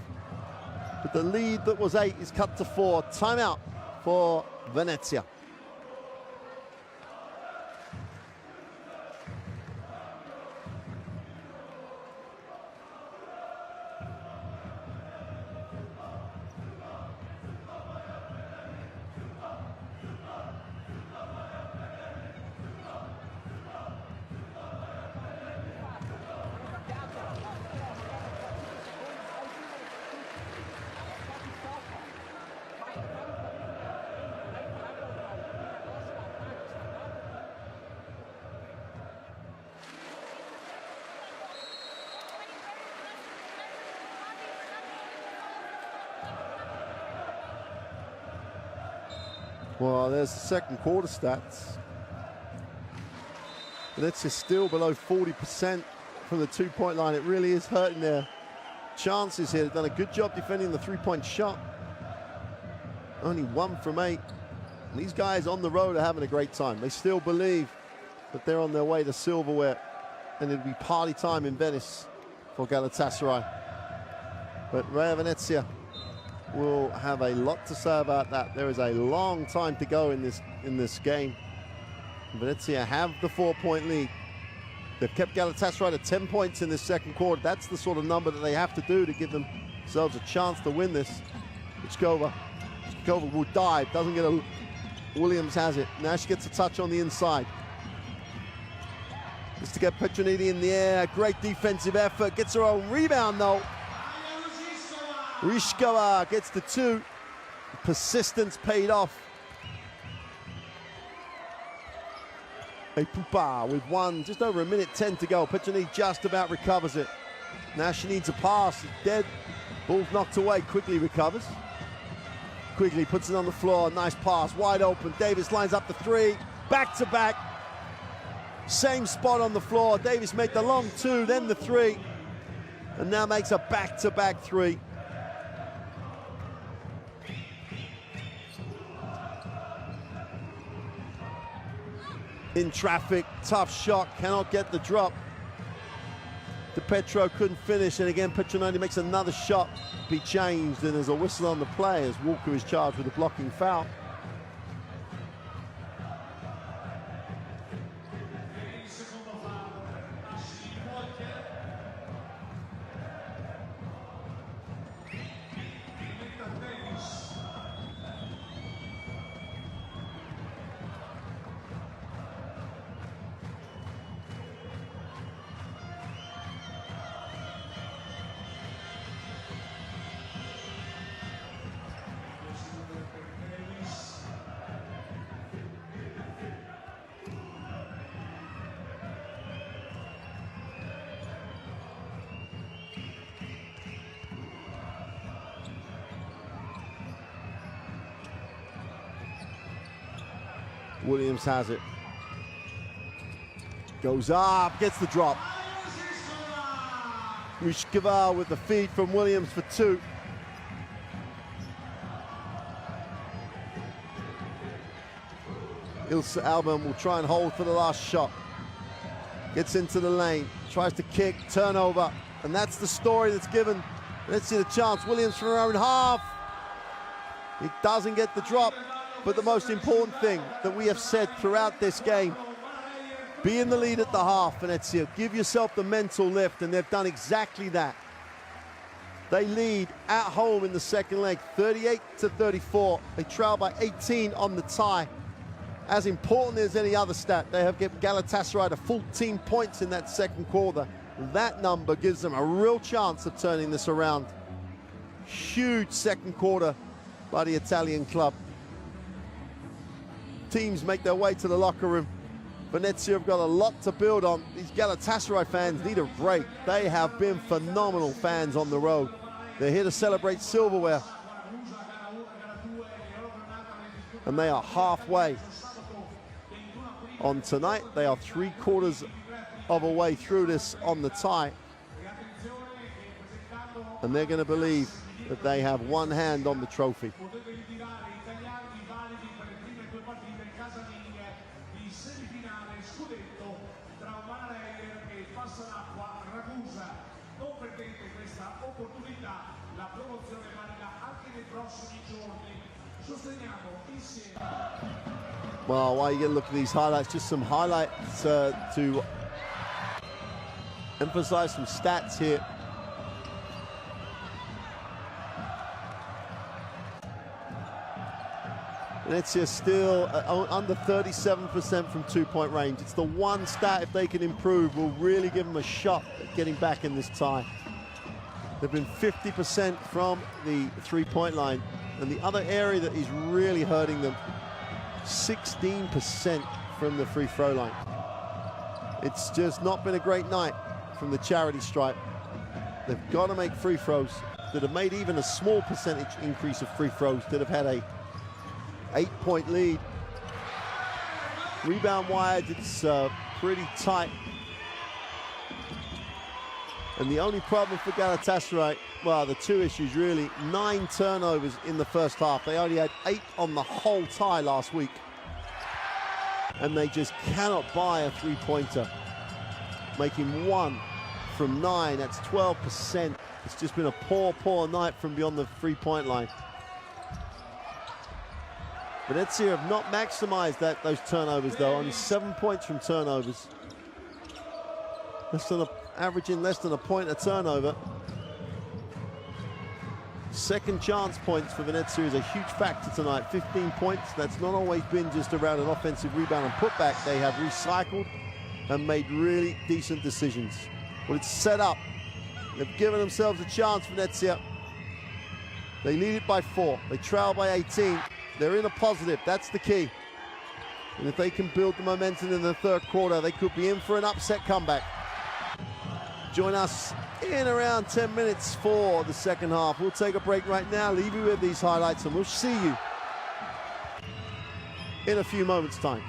But the lead that was 8 is cut to 4. Timeout for Venezia. Well, there's the second quarter stats. Venezia still below 40% from the two-point line. It really is hurting their chances here. They've done a good job defending the three-point shot. Only 1 from 8. And these guys on the road are having a great time. They still believe that they're on their way to silverware. And it'll be party time in Venice for Galatasaray. But Reyer Venezia will have a lot to say about that. There is a long time to go in this game. Venezia have the 4-point lead. They've kept Galatasaray to 10 points in this second quarter. That's the sort of number that they have to do to give themselves a chance to win this. Ryskova will dive, doesn't get a... Williams has it. Now she gets a touch on the inside. Just to get Petronidi in the air. Great defensive effort. Gets her own rebound though. Ryskova gets the 2. Persistence paid off. A Pupa with just over 1:10 to go. Petronidi just about recovers it. Now she needs a pass. It's dead. Ball's knocked away. Quigley recovers. Quigley puts it on the floor. Nice pass. Wide open. Davis lines up the 3. Back to back. Same spot on the floor. Davis made the long 2, then the 3. And now makes a back-to-back 3. in traffic, tough shot, cannot get the drop. De Petro couldn't finish, and again Petrononi makes another shot, be changed, and there's a whistle on the play as Walker is charged with a blocking foul. Williams has it. Goes up, gets the drop. Mishkivar with the feed from Williams for two. Ilse Alban will try and hold for the last shot. Gets into the lane, tries to kick, turnover, and that's the story that's given. Let's see the chance. Williams from her own half. He doesn't get the drop. But the most important thing that we have said throughout this game, be in the lead at the half, Venezia. Give yourself the mental lift, and they've done exactly that. They lead at home in the second leg, 38-34. They trail by 18 on the tie. As important as any other stat, they have given Galatasaray to 14 points in that second quarter. That number gives them a real chance of turning this around. Huge second quarter by the Italian club. Teams make their way to the locker room. Venezia have got a lot to build on. These Galatasaray fans need a break. They have been phenomenal fans on the road. They're here to celebrate silverware. And they are halfway on tonight. They are 3/4 of a way through this on the tie. And they're going to believe that they have one hand on the trophy. Well, while you get a look at these highlights, just some highlights to emphasize some stats here. Venezia still under 37% from two-point range. It's the one stat, if they can improve, will really give them a shot at getting back in this tie. They've been 50% from the three-point line. And the other area that is really hurting them, 16% from the free throw line. It's just not been a great night from the charity stripe. They've got to make free throws that have made even a small percentage increase of free throws that have had a 8-point lead. Rebound-wise, it's pretty tight. And the only problem for Galatasaray, well, the two issues really, 9 turnovers in the first half. They only had 8 on the whole tie last week. And they just cannot buy a three-pointer. Making 1 from 9, that's 12%. It's just been a poor, poor night from beyond the three-point line. Venezia have not maximized those turnovers though, only 7 points from turnovers. Averaging less than a point a turnover. Second chance points for Venezia is a huge factor tonight. 15 points. That's not always been just around an offensive rebound and putback. They have recycled and made really decent decisions. Well, it's set up. They've given themselves a chance, Venezia. They lead it by 4. They trail by 18. They're in a positive. That's the key. And if they can build the momentum in the third quarter, they could be in for an upset comeback. Join us in around 10 minutes for the second half. We'll take a break right now, leave you with these highlights, and we'll see you in a few moments' time.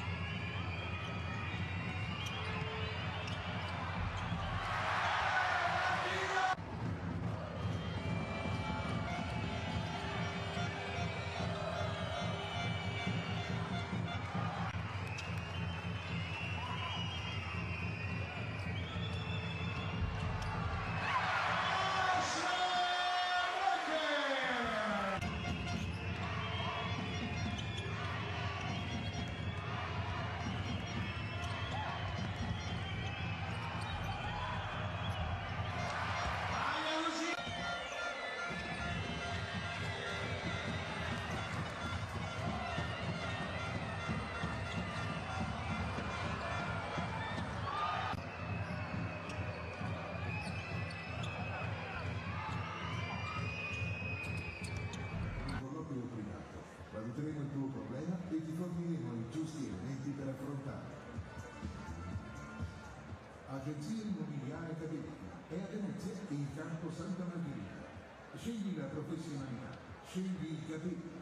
campo Santa Margherita. Scegli la professionalità, scegli il capello.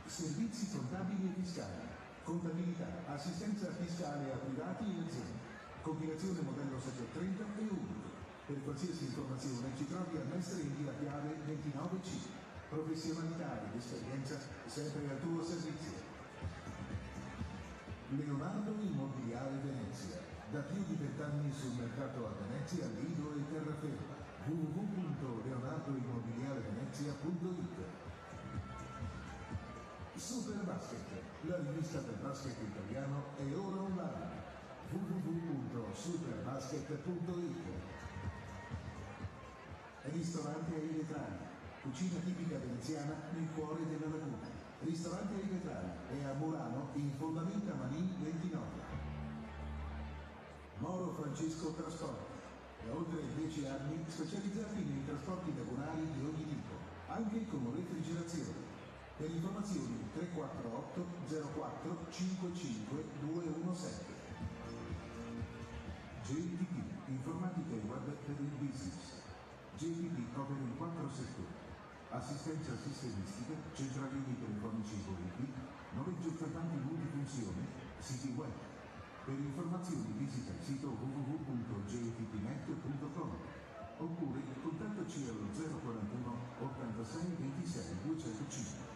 Servizi contabili e fiscali, contabilità, assistenza fiscale a privati e aziende, combinazione modello 730 e unico. Per qualsiasi informazione ci trovi a Mestre in via Piave 29C. Professionalità ed esperienza sempre al tuo servizio. Leonardo Immobiliare Venezia. Da più di 20 anni sul mercato a Venezia, Lido e terraferma. www.leonardoimmobiliarevenezia.it. Super Basket, la rivista del basket italiano è ora online. www.superbasket.it. Ristorante ai vetrali, cucina tipica veneziana nel cuore della laguna. Ristorante ai vetrali è a Murano in fondamenta Manin 29. Moro Francesco Trasporti. Da oltre 10 anni specializzati nei trasporti lagunari di ogni tipo, anche con refrigerazione. Per informazioni 348 04 55 217. JTP, informatica e web per il business. JTP opera in 4 settori. Assistenza sistemistica, centralini telefonici VoIP, noleggio fermanti multifunzione, siti web. Per informazioni visita il sito www.jtpnet.com oppure contattaci allo 041 86 26 205.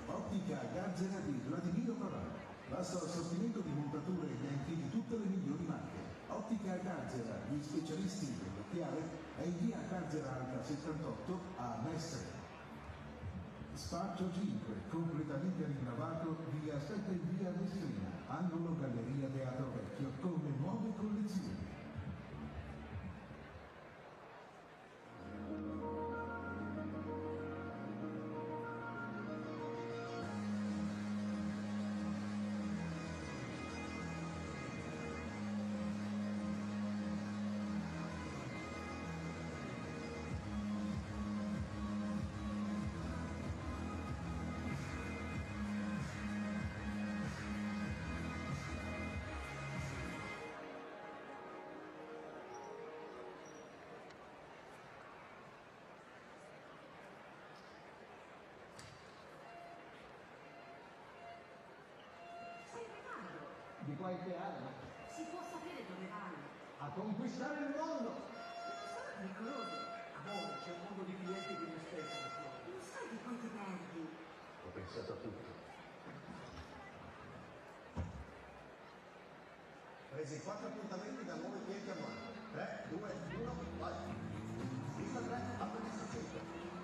Ottica Gazzera di Vladimiro Pavano. Vasto assortimento di montature e lenti di tutte le migliori marche. Ottica Gazzera, gli specialisti dell'occhiale, è in via Gazzera Alta 78 a Mestre. Spaccio 5, completamente rinnovato, vi aspetta in via Mestrina, angolo Galleria Teatro Vecchio, con le nuove collezioni. Di qualche anno. Si può sapere dove vai. A conquistare il mondo! Non sono pericoloso. Amore, c'è un mondo di clienti che mi aspettano fuori. Non sai di quanti perdi. Ho pensato a tutto. Presi 4 appuntamenti da 9 clienti a mano. 3, 2, 1, vai. Lista 3, apri lista 5.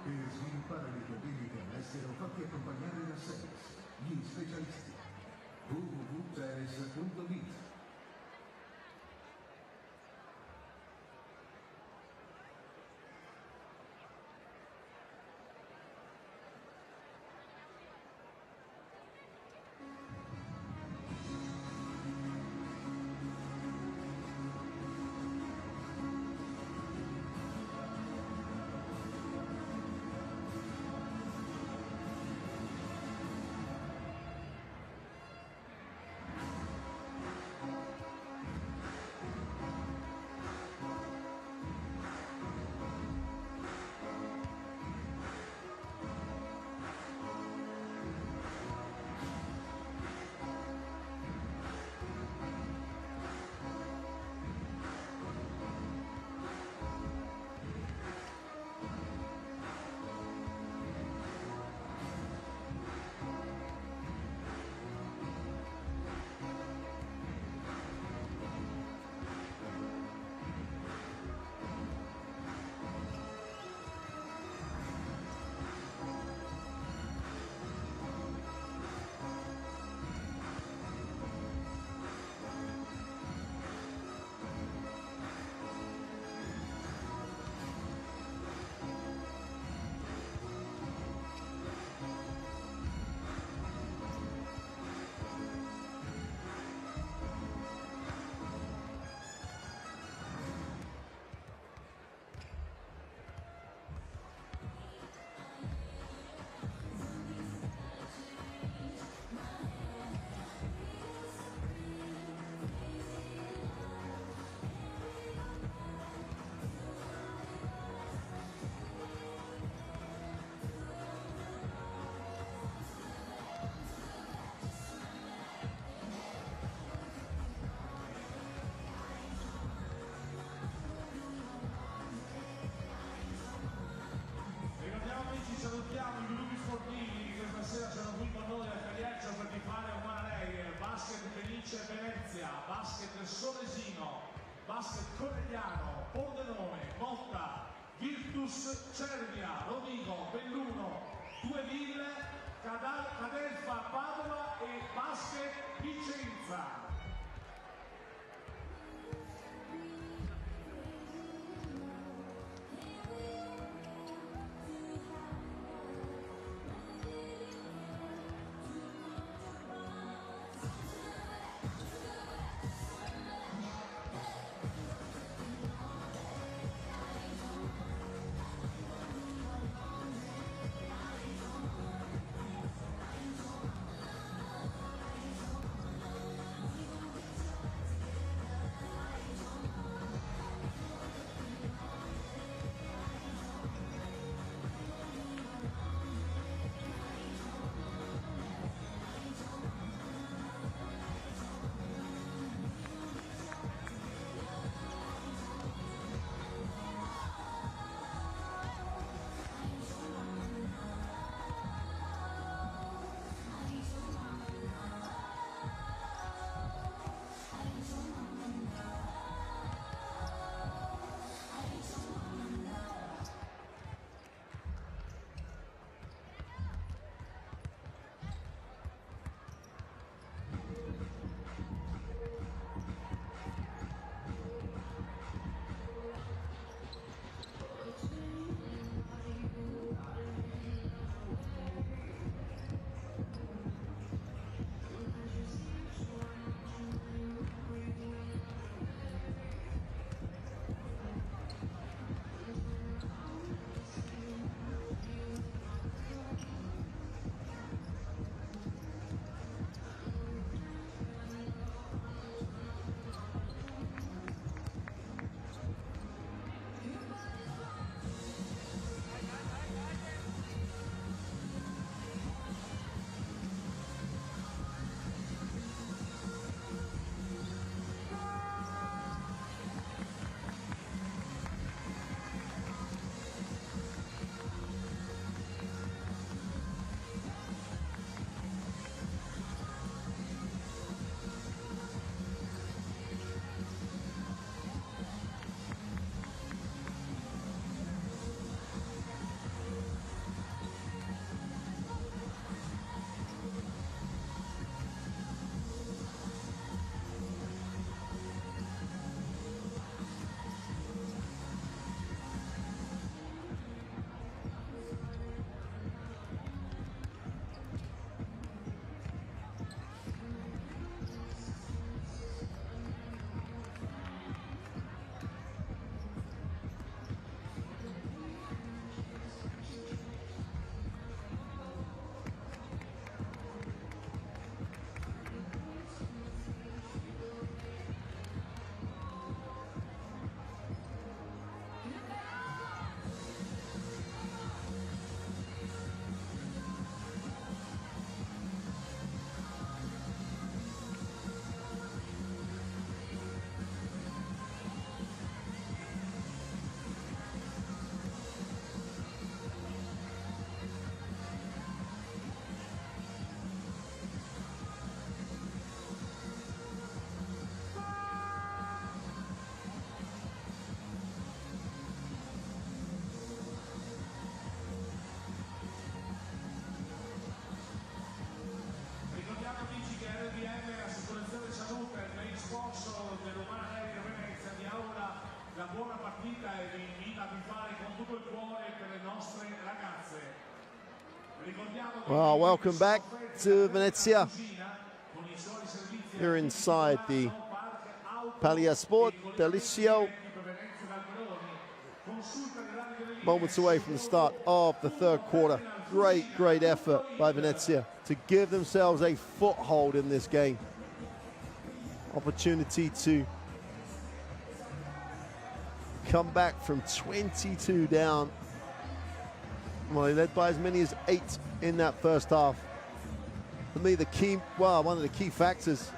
Per sviluppare le tue vendite all'estero, fatti accompagnare da Sales, gli specialisti. www.sales.it. Solesino, basket corneliano, Pordenone, Motta, Virtus Cervia, Rovigo, Belluno, Due Ville, Cadelfa, Padova e basket Vicenza. sponsor Venezia vi augura la buona partita e vi invita a tifare con tutto il cuore per le nostre ragazze. Well, welcome back to Venezia. Here inside the Sport Delicio. Moments away from the start of the third quarter. Great effort by Venezia to give themselves a foothold in this game. Opportunity to come back from 22 down. Well, they led by as many as 8 in that first half. For me, one of the key factors,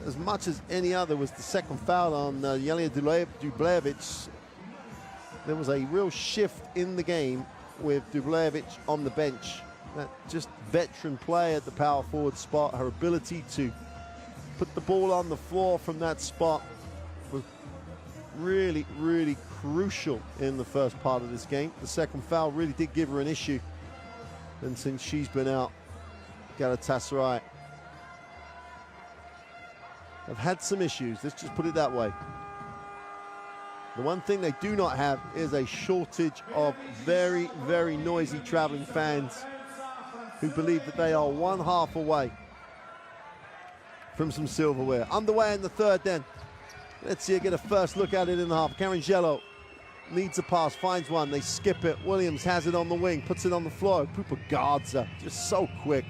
as much as any other, was the second foul on Jelena Dubljevic. There was a real shift in the game with Dubljevic on the bench. That just veteran play at the power forward spot, her ability to put the ball on the floor from that spot really, really crucial in the first part of this game. The second foul really did give her an issue. And since she's been out, Galatasaray have had some issues. Let's just put it that way. The one thing they do not have is a shortage of very, very noisy traveling fans who believe that they are one half away from some silverware. Underway in the third then. Let's see her get a first look at it in the half. Carangelo needs a pass, finds one, they skip it. Williams has it on the wing, puts it on the floor. Pupa guards her, just so quick.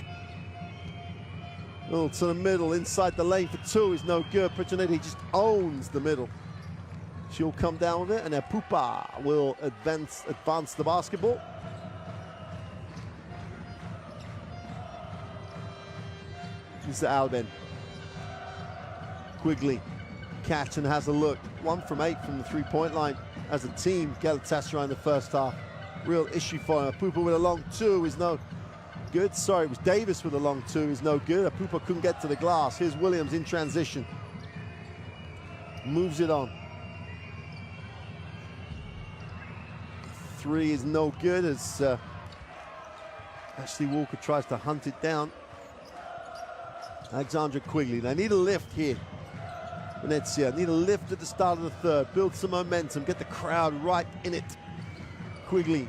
Oh, to the middle, inside the lane for two is no good. Pritchanetti just owns the middle. She'll come down with it, and then Pupa will advance the basketball. This is Albin. Quigley, catch and has a look. 1 from 8 from the three-point line. As a team, Galatasaray in the first half. Real issue for him. Pupa with a long two is no good. Sorry, it was Davis with a long two is no good. Pupa couldn't get to the glass. Here's Williams in transition. Moves it on. Three is no good as Ashley Walker tries to hunt it down. Alexandra Quigley. They need a lift here. Venezia need a lift at the start of the third. Build some momentum. Get the crowd right in it. Quigley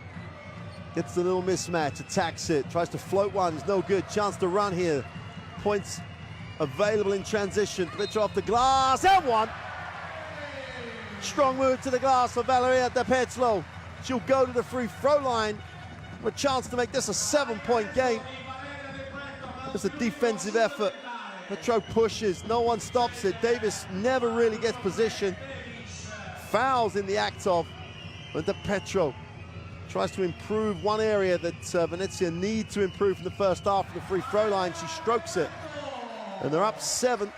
gets the little mismatch. Attacks it. Tries to float one. It's no good. Chance to run here. Points available in transition. Pitcher off the glass. And one. Strong move to the glass for Valeria De Petro. She'll go to the free throw line for a chance to make this a 7-point game. It's a defensive effort. Petro pushes, no one stops it. Davis never really gets position. Fouls in the act of, but De Petro tries to improve one area that Venezia need to improve in the first half of the free throw line. She strokes it, and they're up 7.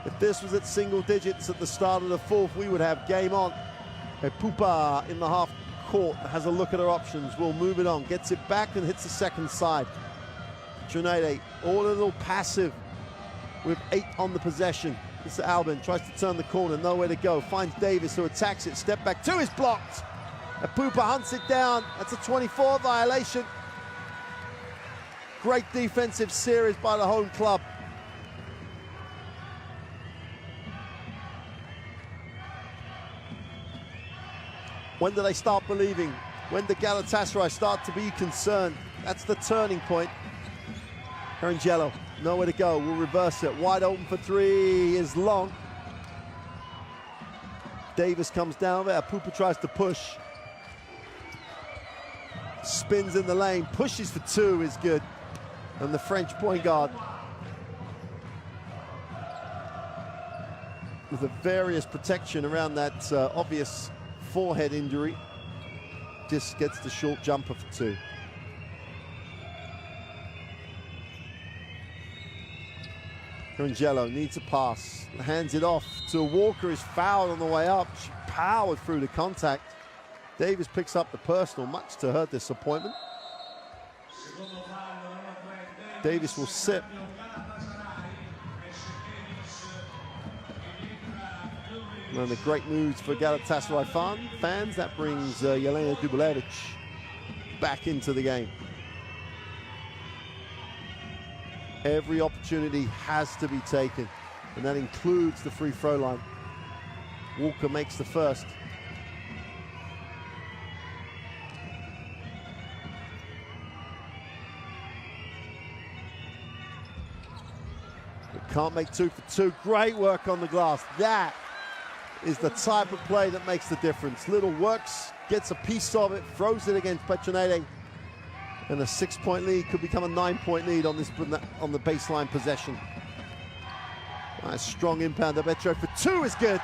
If this was at single digits at the start of the fourth, we would have game on. Pupa in the half court has a look at her options, will move it on, gets it back and hits the second side. Trinidad, all a little passive with 8 on the possession. This is Albin, tries to turn the corner, nowhere to go. Finds Davis who attacks it, step back, 2 is blocked. Pupa hunts it down, that's a 24 violation. Great defensive series by the home club. When do they start believing? When do Galatasaray start to be concerned? That's the turning point. Carangelo, nowhere to go, will reverse it. Wide open for 3 is long. Davis comes down there, Pupa tries to push. Spins in the lane, pushes for 2 is good. And the French point guard, with a various protection around that obvious forehead injury, just gets the short jumper for 2. Carangelo needs a pass, hands it off to Walker, is fouled on the way up. She powered through the contact. Davis picks up the personal, much to her disappointment. Davis will sit. And the great moves for Galatasaray fans. That brings Jelena Dubljevic back into the game. Every opportunity has to be taken, and that includes the free throw line. Walker makes the first. But can't make 2 for 2. Great work on the glass. That is the type of play that makes the difference. Little works, gets a piece of it, throws it against Pritchanetti, and a 6-point lead could become a 9-point lead on the baseline possession. Nice strong impound. Del Petro for 2 is good.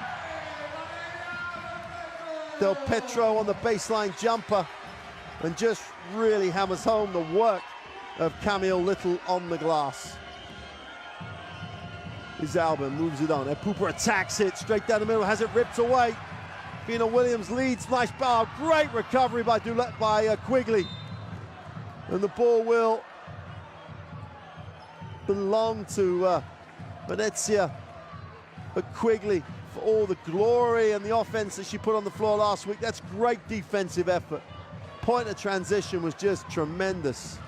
Del Petro on the baseline jumper and just really hammers home the work of Camille Little on the glass. Is Albin, moves it on. Pupa attacks it straight down the middle, has it ripped away. Fina Williams leads, nice ball, great recovery by Quigley. And the ball will belong to Venezia. But Quigley, for all the glory and the offense that she put on the floor last week, that's great defensive effort. Point of transition was just tremendous.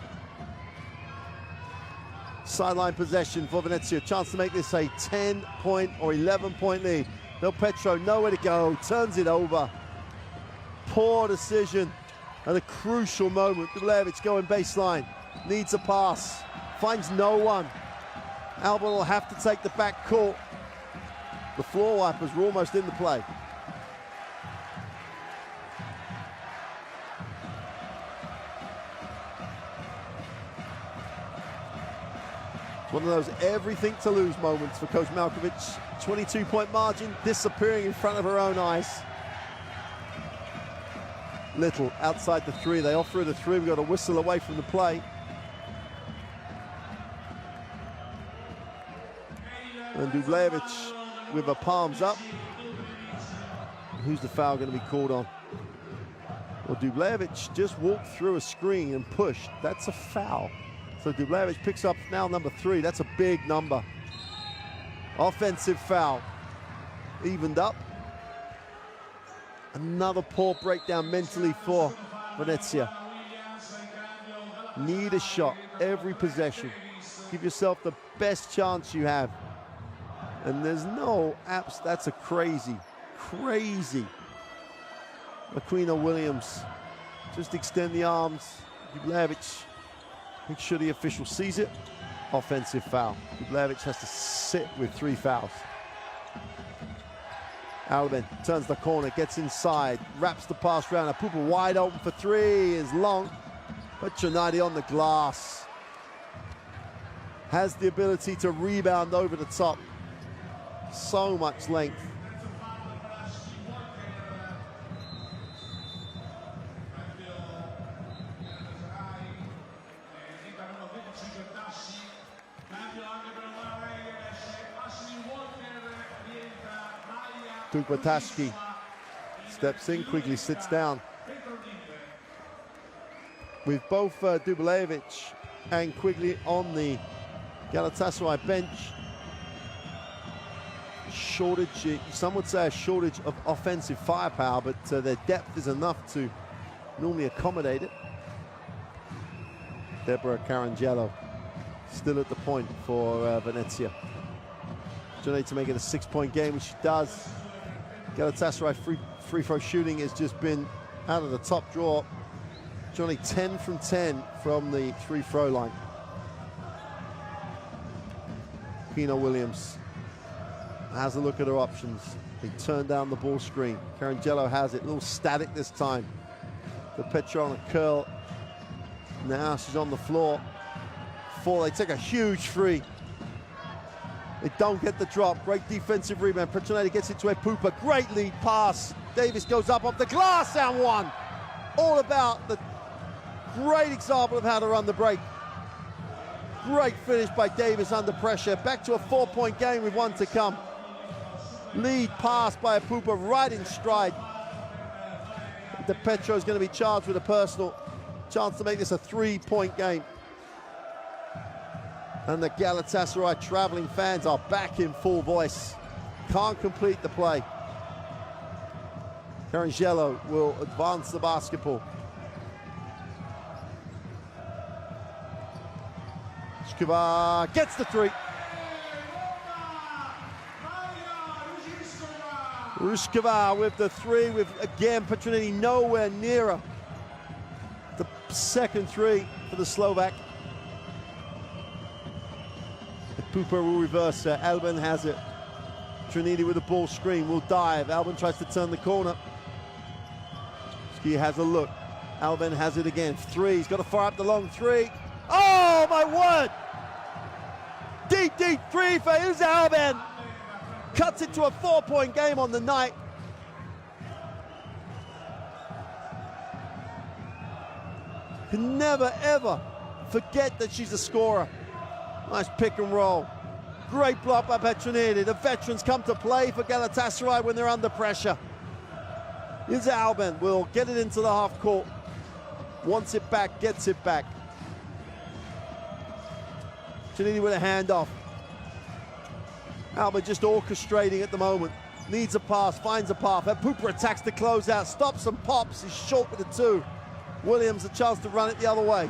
Sideline possession for Venezia. Chance to make this a 10-point or 11-point lead. Del Petro nowhere to go, turns it over. Poor decision at a crucial moment. Dubljevic going baseline, needs a pass, finds no one. Alban will have to take the back court. The floor wipers were almost in the play. It's one of those everything to lose moments for Coach Malkovich. 22-point margin disappearing in front of her own eyes. Little outside the three. They offer it a three. We've got a whistle away from the play. And Dubljevic with her palms up. Who's the foul going to be called on? Well, Dubljevic just walked through a screen and pushed. That's a foul. So Dubljevic picks up now number 3. That's a big number. Offensive foul. Evened up. Another poor breakdown mentally for Venezia. Need a shot every possession. Give yourself the best chance you have. And there's no apps. That's a crazy. Aquina Williams. Just extend the arms. Dubljevic. Make sure the official sees it. Offensive foul. Dubljevic has to sit with 3 fouls. Alban turns the corner, gets inside, wraps the pass round. Apupa wide open for 3 is long, but Trinidad on the glass. Has the ability to rebound over the top. So much length. Dukbatashki steps in, Quigley sits down. With both Dubljevic and Quigley on the Galatasaray bench, shortage, some would say a shortage of offensive firepower, but their depth is enough to normally accommodate it. Deborah Carangello still at the point for Venezia. Johnny to make it a 6-point game, which she does. Galatasaray free throw shooting has just been out of the top drawer. Johnny 10 from 10 from the free throw line. Pino Williams has a look at her options. They turn down the ball screen. Carangello has it, a little static this time. The Petro on a curl. Now she's on the floor. 4, they take a huge free. They don't get the drop. Great defensive rebound. Petronati gets it to Apupa. Great lead pass. Davis goes up off the glass and 1. All about the great example of how to run the break. Great finish by Davis under pressure. Back to a 4-point game with 1 to come. Lead pass by Apupa right in stride. De Petro is going to be charged with a personal. Chance to make this a 3-point game. And the Galatasaray traveling fans are back in full voice. Can't complete the play. Carangello will advance the basketball. Shkova gets the 3. Ruskova with the 3, with again Petronini nowhere nearer. The second 3 for the Slovak. Pupa will reverse her. Alban has it. Trinidad with a ball screen will dive. Alban tries to turn the corner. Ski has a look. Alban has it again. 3. He's got to fire up the long 3. Oh my word! Deep 3 for Ilse Alban. Cuts it to a 4-point game on the night. Can never ever forget that she's a scorer. Nice pick and roll. Great block by Petronini. The veterans come to play for Galatasaray when they're under pressure. Ilse Alban will get it into the half court. Wants it back, gets it back. Trinidad with a handoff. Alba just orchestrating at the moment. Needs a pass, finds a path. Pupa attacks the closeout, stops and pops. He's short with the two. Williams a chance to run it the other way.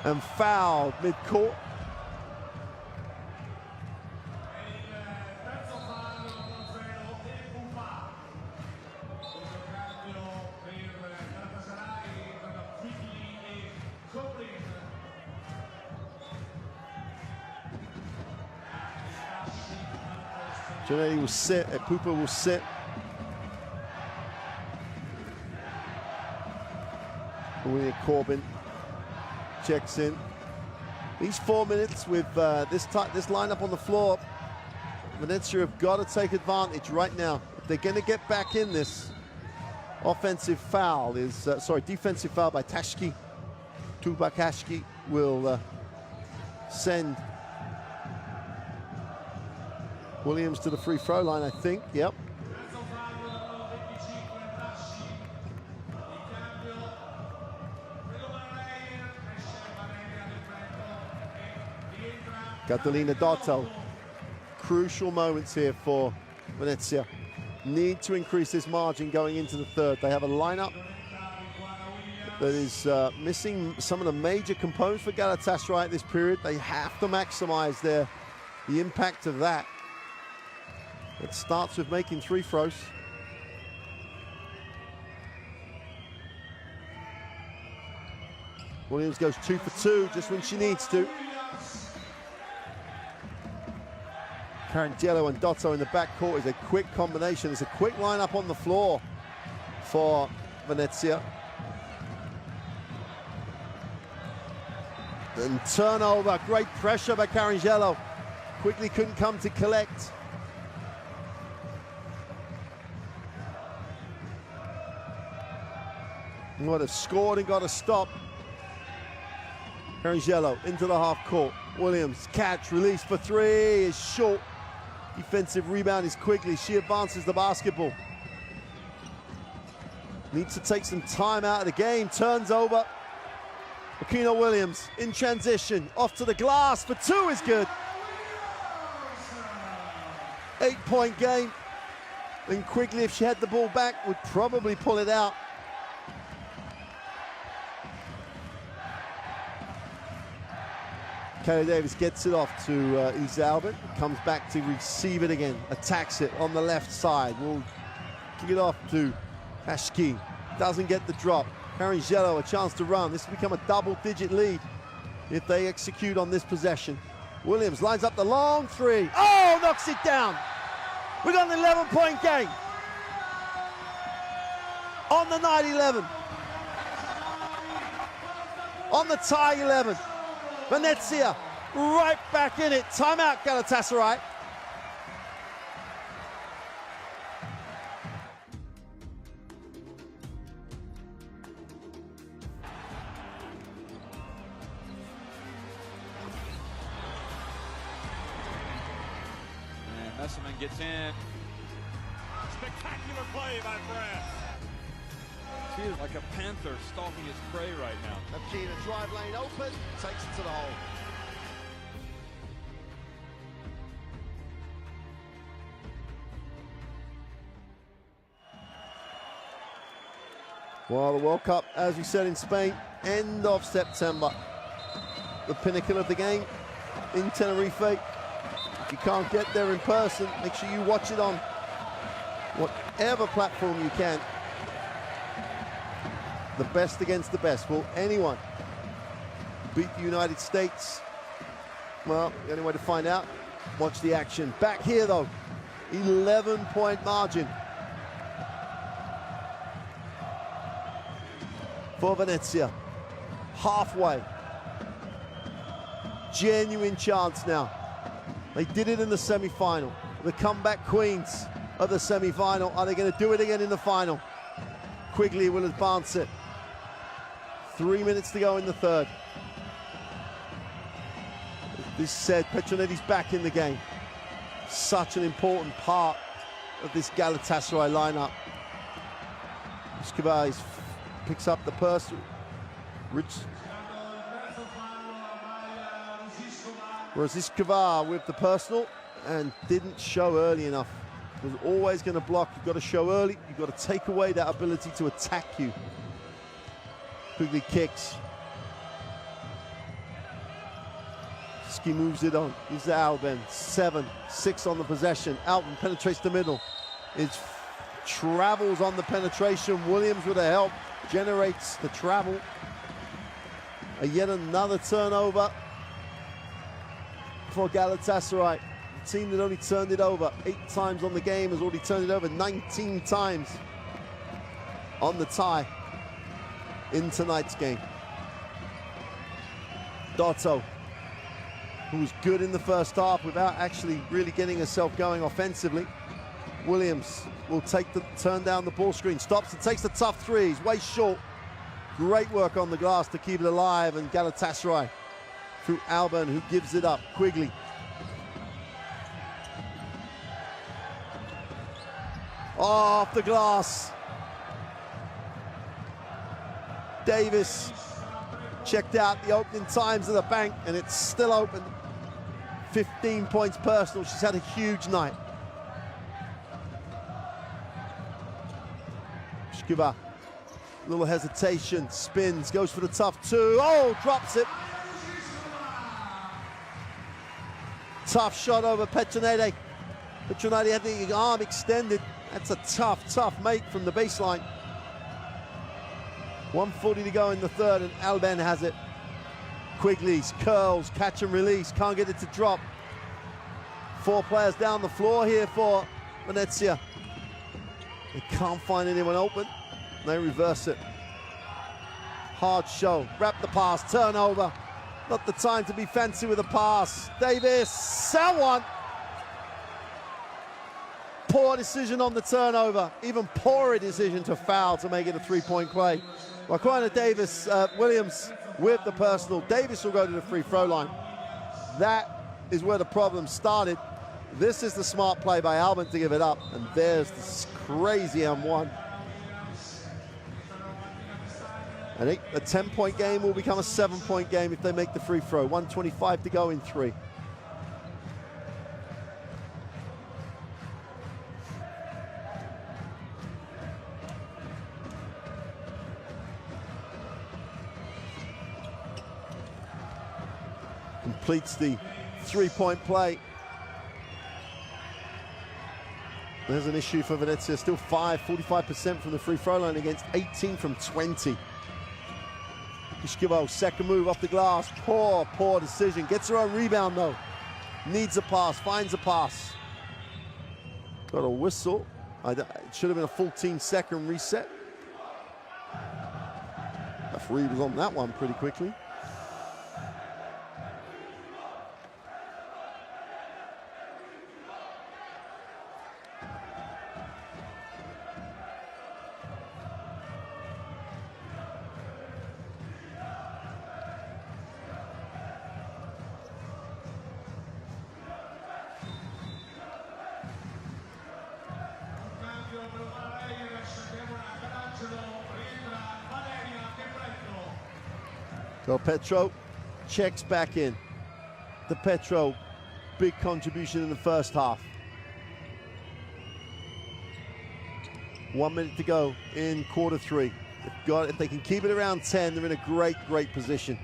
And fouled mid-court. Giannetti will sit, Pupa will sit. William Corbin checks in. These 4 minutes with this lineup on the floor, Venezia have got to take advantage right now. If they're going to get back in this, defensive foul by Tashki. Tubakashki will send Williams to the free throw line, I think. Yep. Catalina Dotto. Crucial moments here for Venezia. Need to increase this margin going into the third. They have a lineup that is missing some of the major components for Galatasaray at this period. They have to maximize the impact of that. It starts with making three throws. Williams goes 2 for 2 just when she needs to. Carangelo and Dotto in the backcourt is a quick combination. It's a quick lineup on the floor for Venezia. And turnover, great pressure by Carangelo. Quickly couldn't come to collect. Would have scored and got a stop. Carangelo into the half court. Williams, catch, release for three is short. Defensive rebound is Quigley. She advances the basketball. Needs to take some time out of the game. Turns over. Aquino Williams in transition. Off to the glass for two is good. 8-point game. And Quigley, if she had the ball back, would probably pull it out. Kelly Davis gets it off to Isa Albert, comes back to receive it again, attacks it on the left side. We'll kick it off to Ashki, doesn't get the drop. Carangelo a chance to run. This will become a double-digit lead if they execute on this possession. Williams lines up the long three. Oh, knocks it down. We got an 11-point game. On the night 11. On the tie 11. Venezia right back in it. Timeout, Galatasaray. And Messerman gets in. Spectacular play by France. She is like a panther stalking its prey right now. Akina drive lane open, takes it to the hole. Well, the World Cup, as we said in Spain, end of September. The pinnacle of the game in Tenerife. If you can't get there in person, make sure you watch it on whatever platform you can. The best against the best. Will anyone beat the United States? Well, the only way to find out, watch the action. Back here though, 11-point margin for Venezia. Halfway. Genuine chance now. They did it in the semi-final. The comeback queens of the semi-final. Are they going to do it again in the final? Quigley will advance it. 3 minutes to go in the third. This said, Petronetti's back in the game. Such an important part of this Galatasaray lineup. Escobar picks up the purse. Rosiskova with the personal, and didn't show early enough. Was always going to block. You've got to show early. You've got to take away that ability to attack you. Quickly kicks. Ski moves it on. He's the Alben. 7-6 on the possession. Alben penetrates the middle. It travels on the penetration. Williams with the help generates the travel. Yet another turnover for Galatasaray. The team that only turned it over 8 times on the game has already turned it over 19 times on the tie in tonight's game. Dotto, who was good in the first half without actually really getting herself going offensively. Williams will turn down the ball screen, stops and takes the tough three. He's way short. Great work on the glass to keep it alive, and Galatasaray through Alban, who gives it up. Quigley. Off the glass. Davis checked out the opening times of the bank, and it's still open. 15 points personal. She's had a huge night. Shkiva, little hesitation, spins, goes for the tough two. Oh, drops it. Tough shot over Petronete. Petronete had the arm extended. That's a tough make from the baseline. 1:40 to go in the third, and Alben has it. Quigley's curls, catch and release, can't get it to drop. 4 players down the floor here for Venezia. They can't find anyone open. They reverse it. Hard show, wrap the pass, turnover. Not the time to be fancy with a pass. Davis, someone. Poor decision on the turnover. Even poorer decision to foul to make it a 3-point play. Wakwana Davis, Williams with the personal. Davis will go to the free throw line. That is where the problem started. This is the smart play by Alban to give it up. And there's this crazy M1. I think a 10-point game will become a 7-point game if they make the free throw. 1:25 to go in 3. Completes the 3-point play. There's an issue for Venezia. Still 45% from the free throw line against 18 from 20. Ishkivo, second move off the glass. Poor decision. Gets her own rebound though. Needs a pass, finds a pass. Got a whistle. It should have been a full 15-second reset. Referee was on that one pretty quickly. So Petro checks back in. The Petro, big contribution in the first half. 1 minute to go in quarter 3. If they can keep it around 10, they're in a great position.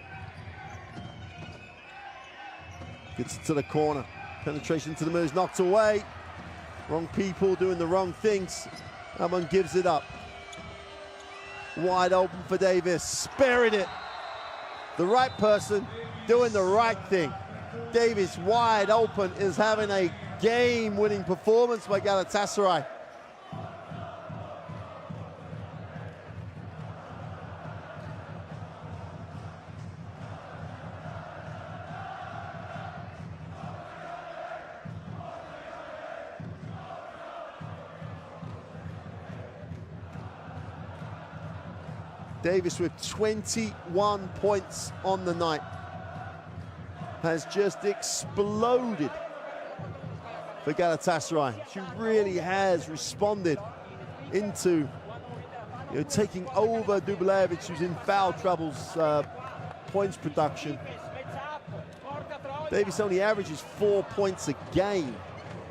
Gets it to the corner. Penetration to the middle is knocked away. Wrong people doing the wrong things. Someone gives it up. Wide open for Davis. Sparing it. The right person doing the right thing. Davis wide open is having a game-winning performance by Galatasaray. Davis with 21 points on the night. Has just exploded for Galatasaray. She really has responded into taking over Dubljevic, who's in foul troubles, points production. Davis only averages 4 points a game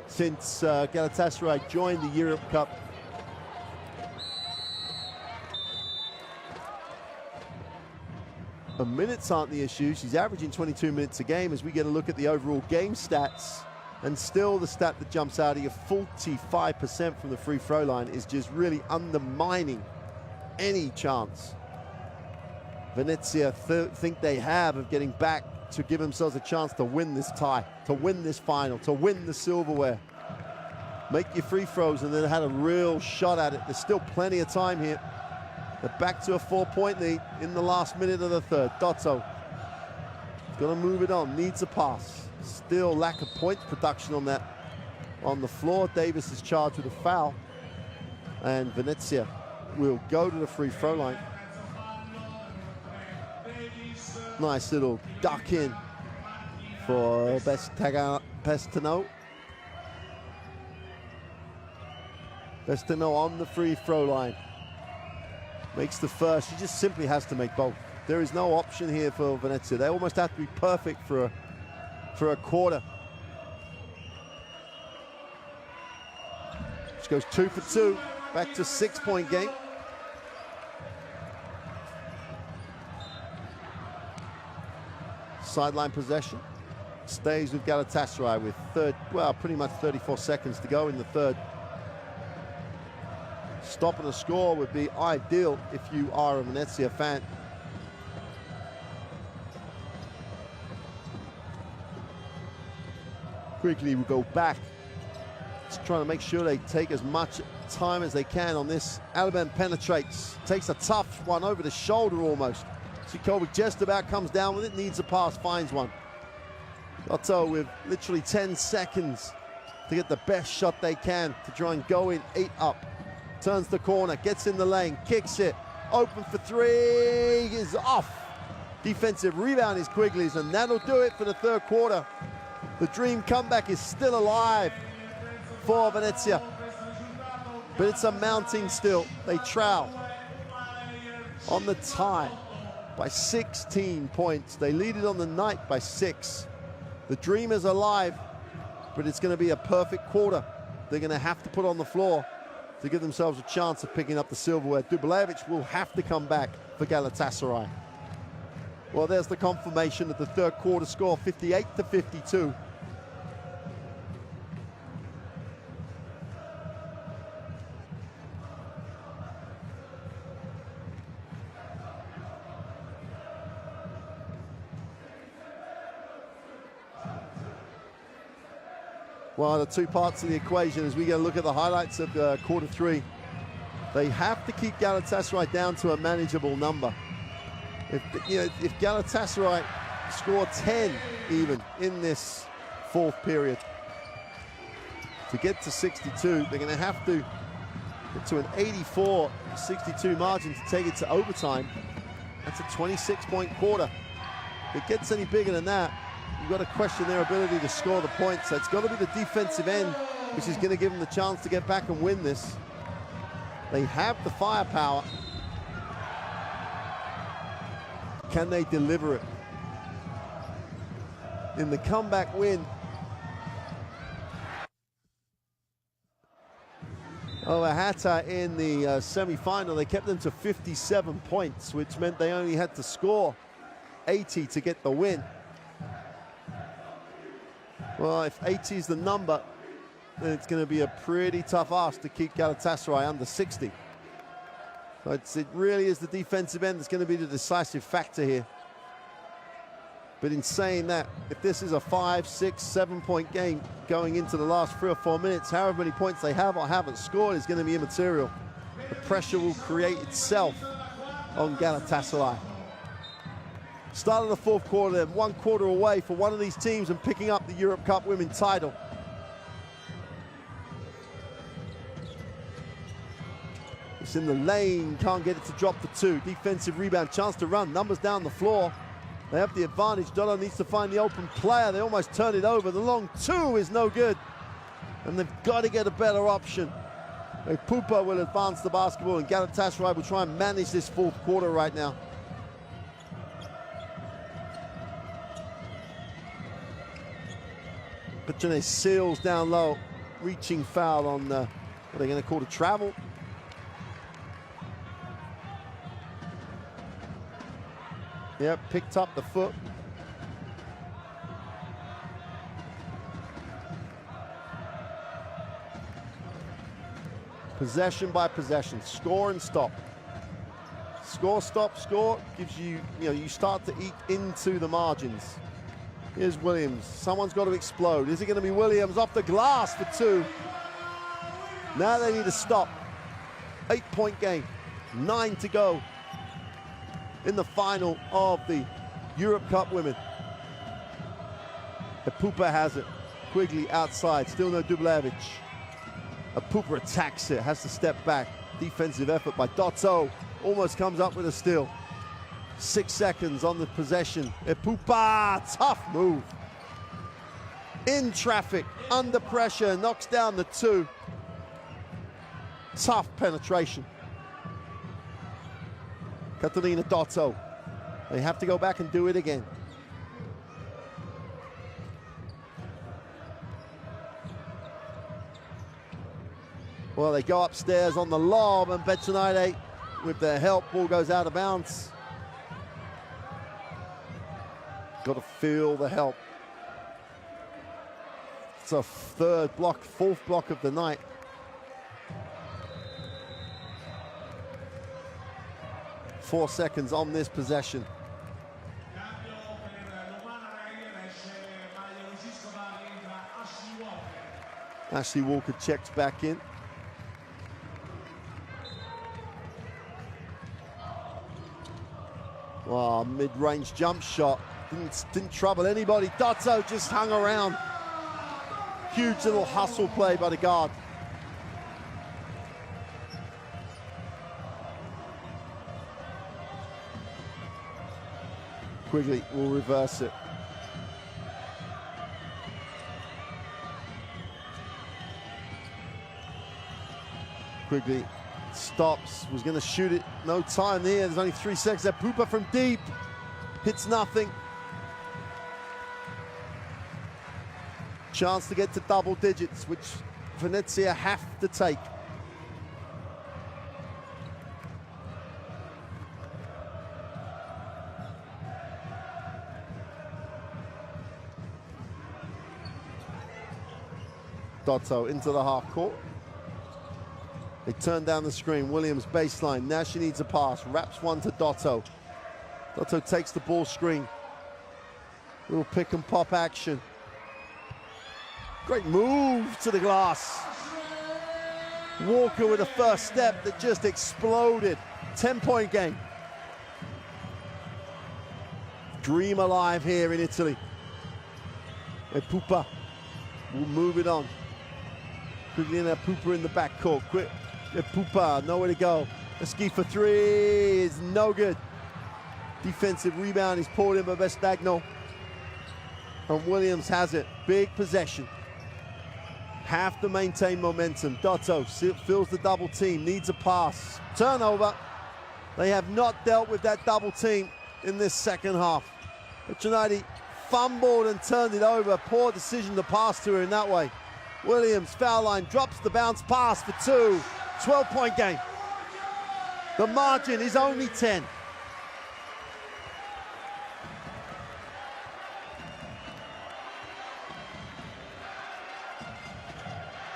since Galatasaray joined the Eurocup. Minutes aren't the issue. She's averaging 22 minutes a game as we get a look at the overall game stats. And still the stat that jumps out at you, 45% from the free throw line, is just really undermining any chance Venezia think they have of getting back to give themselves a chance to win this tie, to win this final, to win the silverware. Make your free throws and then had a real shot at it. There's still plenty of time here. They're back to a 4-point lead in the last minute of the third. Dotto is going to move it on, needs a pass. Still lack of points production on that. On the floor, Davis is charged with a foul. And Venezia will go to the free throw line. Nice little duck in for Pestano. Pestano on the free throw line. Makes the first. She just simply has to make both. There is no option here for Venezia. They almost have to be perfect for a quarter. She goes 2 for 2. Back to 6-point game. Sideline possession. Stays with Galatasaray with pretty much 34 seconds to go in the third. Stopping a score would be ideal if you are a Venezia fan. Quigley will go back. Just trying to make sure they take as much time as they can on this. Alban penetrates, takes a tough one over the shoulder almost. Sikovic just about comes down with it, needs a pass, finds one. Otto with literally 10 seconds to get the best shot they can to try and go in 8 up. Turns the corner, gets in the lane, kicks it, open for 3, is off. Defensive rebound is Quigley's, and that'll do it for the third quarter. The dream comeback is still alive for Venezia, but it's a mounting still. They trail on the tie by 16 points. They lead it on the night by 6. The dream is alive, but it's going to be a perfect quarter. They're going to have to put on the floor to give themselves a chance of picking up the silverware. Dublevic will have to come back for Galatasaray. Well, there's the confirmation of the third quarter score, 58-52. Well, the two parts of the equation as we get a look at the highlights of quarter 3. They have to keep Galatasaray down to a manageable number. If Galatasaray score 10 even in this fourth period to get to 62, they're going to have to get to an 84-62 margin to take it to overtime. That's a 26-point quarter. If it gets any bigger than that, you've got to question their ability to score the points. So it's got to be the defensive end which is going to give them the chance to get back and win this. They have the firepower. Can they deliver it? In the comeback win over Hatta in the semi-final, they kept them to 57 points, which meant they only had to score 80 to get the win. Well, if 80 is the number, then it's going to be a pretty tough ask to keep Galatasaray under 60. But it really is the defensive end that's going to be the decisive factor here. But in saying that, if this is a 5, 6, 7-point game going into the last 3 or 4 minutes, however many points they have or haven't scored is going to be immaterial. The pressure will create itself on Galatasaray. Start of the fourth quarter, they're 1 quarter away for one of these teams and picking up the Eurocup Women title. It's in the lane, can't get it to drop for 2. Defensive rebound, chance to run, numbers down the floor. They have the advantage. Dotto needs to find the open player. They almost turn it over. The long 2 is no good. And they've got to get a better option. Pupa will advance the basketball and Galatasaray will try and manage this fourth quarter right now. Petronelli seals down low, reaching foul on, what are they going to call it, travel? Yep, picked up the foot. Possession by possession, score and stop. Score, stop, score gives you, you start to eat into the margins. Here's Williams. Someone's got to explode. Is it going to be Williams off the glass for 2? Now they need to stop. 8-point game. 9 to go in the final of the Eurocup Women. Epupa has it. Quigley outside. Still no Dublevic. Epupa attacks it. Has to step back. Defensive effort by Dotto. Almost comes up with a steal. 6 seconds on the possession. Epupa, tough move. In traffic, under pressure, knocks down the 2. Tough penetration. Catalina Dotto. They have to go back and do it again. Well, they go upstairs on the lob, and Petronelli, with their help, ball goes out of bounds. Got to feel the help. It's a 3rd block, 4th block of the night. Four seconds on this possession. Ashley Walker checks back in. Oh, mid-range jump shot. Didn't trouble anybody. Dotto just hung around. Huge little hustle play by the guard. Quigley will reverse it. Quigley stops, was going to shoot it. No time there. There's only 3 seconds there. Epupa from deep. Hits nothing. Chance to get to double digits, which Venezia have to take. Dotto into the half court. They turn down the screen. Williams baseline. Now she needs a pass. Wraps one to Dotto. Dotto takes the ball screen. Little pick and pop action. Great move to the glass. Walker with a first step that just exploded. 10-point game. Dream alive here in Italy. Epupa will move it on. Quickly in Epupa in the backcourt. Quick. Epupa, nowhere to go. A ski for 3 is no good. Defensive rebound is pulled in by Vestagno. And Williams has it. Big possession. Have to maintain momentum. Dotto fills the double team, needs a pass. Turnover. They have not dealt with that double team in this second half. Petronelli fumbled and turned it over. Poor decision to pass to her in that way. Williams, foul line, drops the bounce pass for 2. 12-point game. The margin is only 10.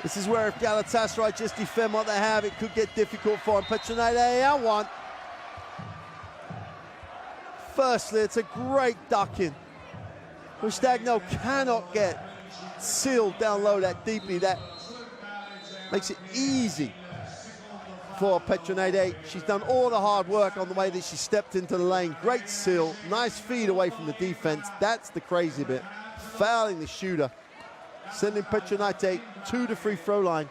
This is where if Galatasaray just defend what they have, it could get difficult for them. Petronelli and 1. Firstly, it's a great ducking. Vestagno cannot get sealed down low that deeply. That makes it easy for Petronelli. She's done all the hard work on the way that she stepped into the lane. Great seal, nice feed away from the defense. That's the crazy bit. Fouling the shooter, sending Petronelli to the free throw line,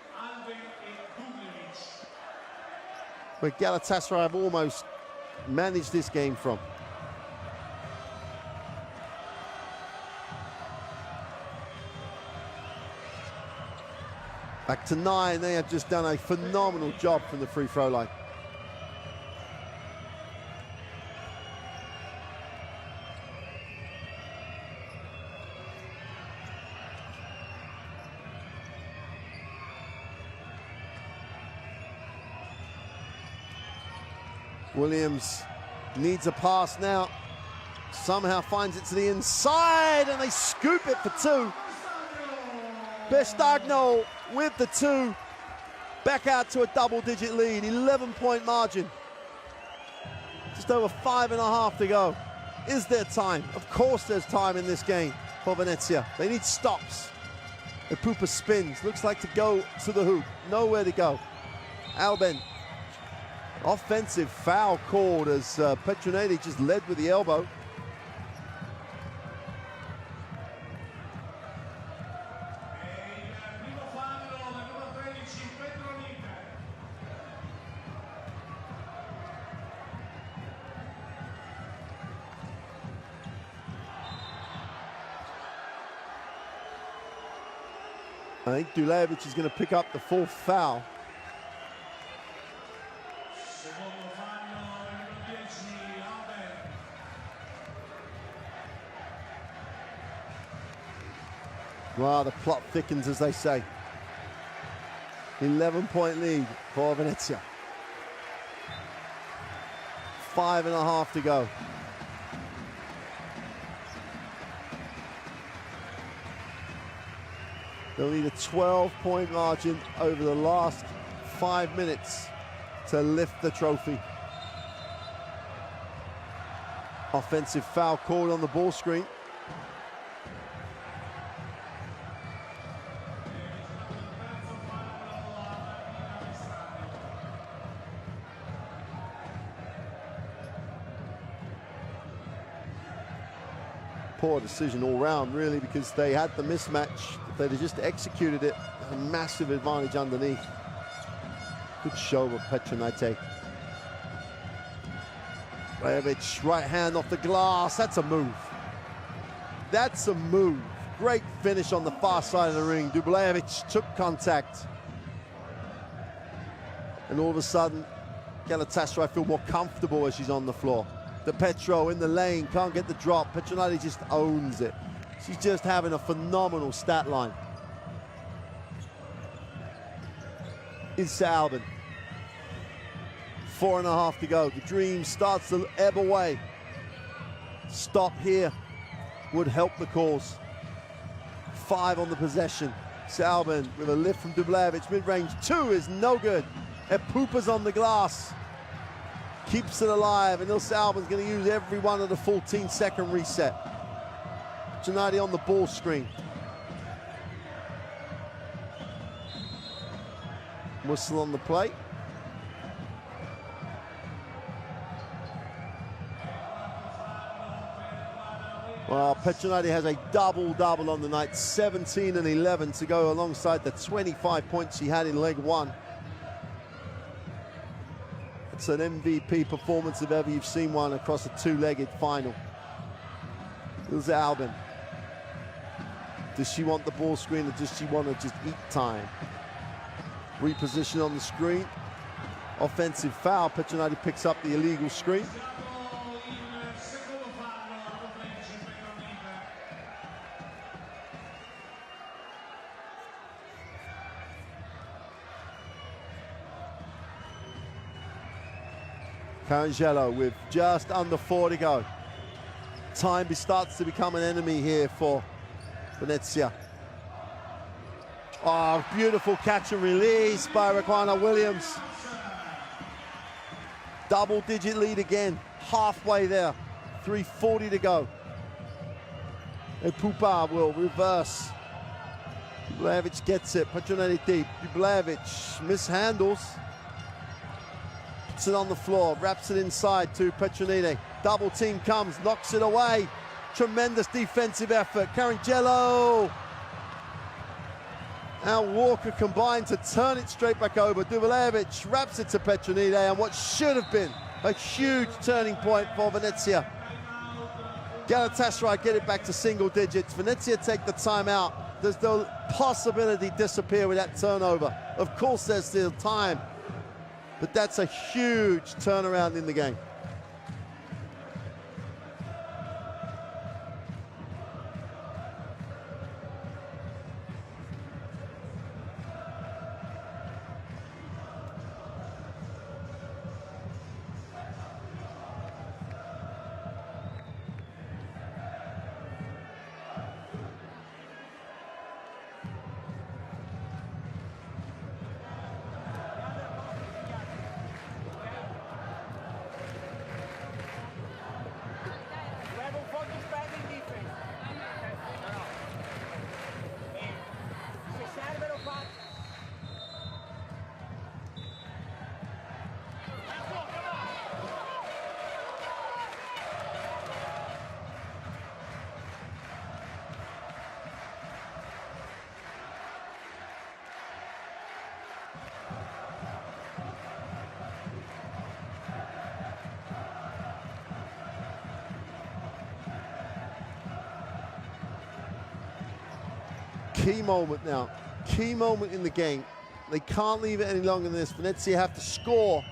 where Galatasaray have almost managed this game from. Back to 9, they have just done a phenomenal job from the free throw line. Williams needs a pass now. Somehow finds it to the inside, and they scoop it for two. Bestagno with the two. Back out to a double-digit lead, 11-point margin. Just over 5.5 to go. Is there time? Of course there's time in this game for Venezia. They need stops. The Pooper spins, looks like to go to the hoop. Nowhere to go. Alben. Offensive foul called as Petronelli just led with the elbow. I think Dubljevic is going to pick up the fourth foul. Wow, the plot thickens, as they say. 11-point lead for Venezia. 5.5 to go. They'll need a 12-point margin over the last 5 minutes to lift the trophy. Offensive foul called on the ball screen. Poor decision all round, really, because they had the mismatch. If they'd have just executed it, a massive advantage underneath. Good show of Petronelli. Reyer, right hand off the glass. That's a move. That's a move. Great finish on the far side of the ring. Dubljevic took contact. And all of a sudden, Galatasaray feel more comfortable as she's on the floor. De Petro in the lane, can't get the drop. Petronelli just owns it. She's just having a phenomenal stat line. It's Alben. 4.5 to go. The dream starts to ebb away. Stop here would help the cause. 5 on the possession. Alben with a lift from Dubljevic. Mid-range 2 is no good. Pooper's on the glass. Keeps it alive, and Ilse Alben's going to use every one of the 14-second reset. Gennady on the ball screen. Whistle on the plate. Well, Petronelli has a double-double on the night, 17 and 11 to go alongside the 25 points she had in leg 1. It's an MVP performance if ever you've seen one across a two-legged final. Ilse Alben. Does she want the ball screen, or does she want to just eat time? Reposition on the screen. Offensive foul. Petronelli picks up the illegal screen. Carangelo with just under 4 to go. Time starts to become an enemy here for Venezia. Oh, beautiful catch and release by Raquana Williams. Double-digit lead again, halfway there. 3:40 to go. And Pupa will reverse. Dubljevic gets it, Petronelli deep. Dubljevic mishandles. Puts it on the floor, wraps it inside to Petronelli. Double team comes, knocks it away. Tremendous defensive effort. Carangelo. Now Walker combined to turn it straight back over. Dubljevic wraps it to Petronelli, and what should have been a huge turning point for Venezia. Galatasaray get it back to single digits. Venezia take the timeout. Does the possibility disappear with that turnover? Of course there's still time, but that's a huge turnaround in the game. key moment now. Key moment in the game. They can't leave it any longer than this. Venezia have to score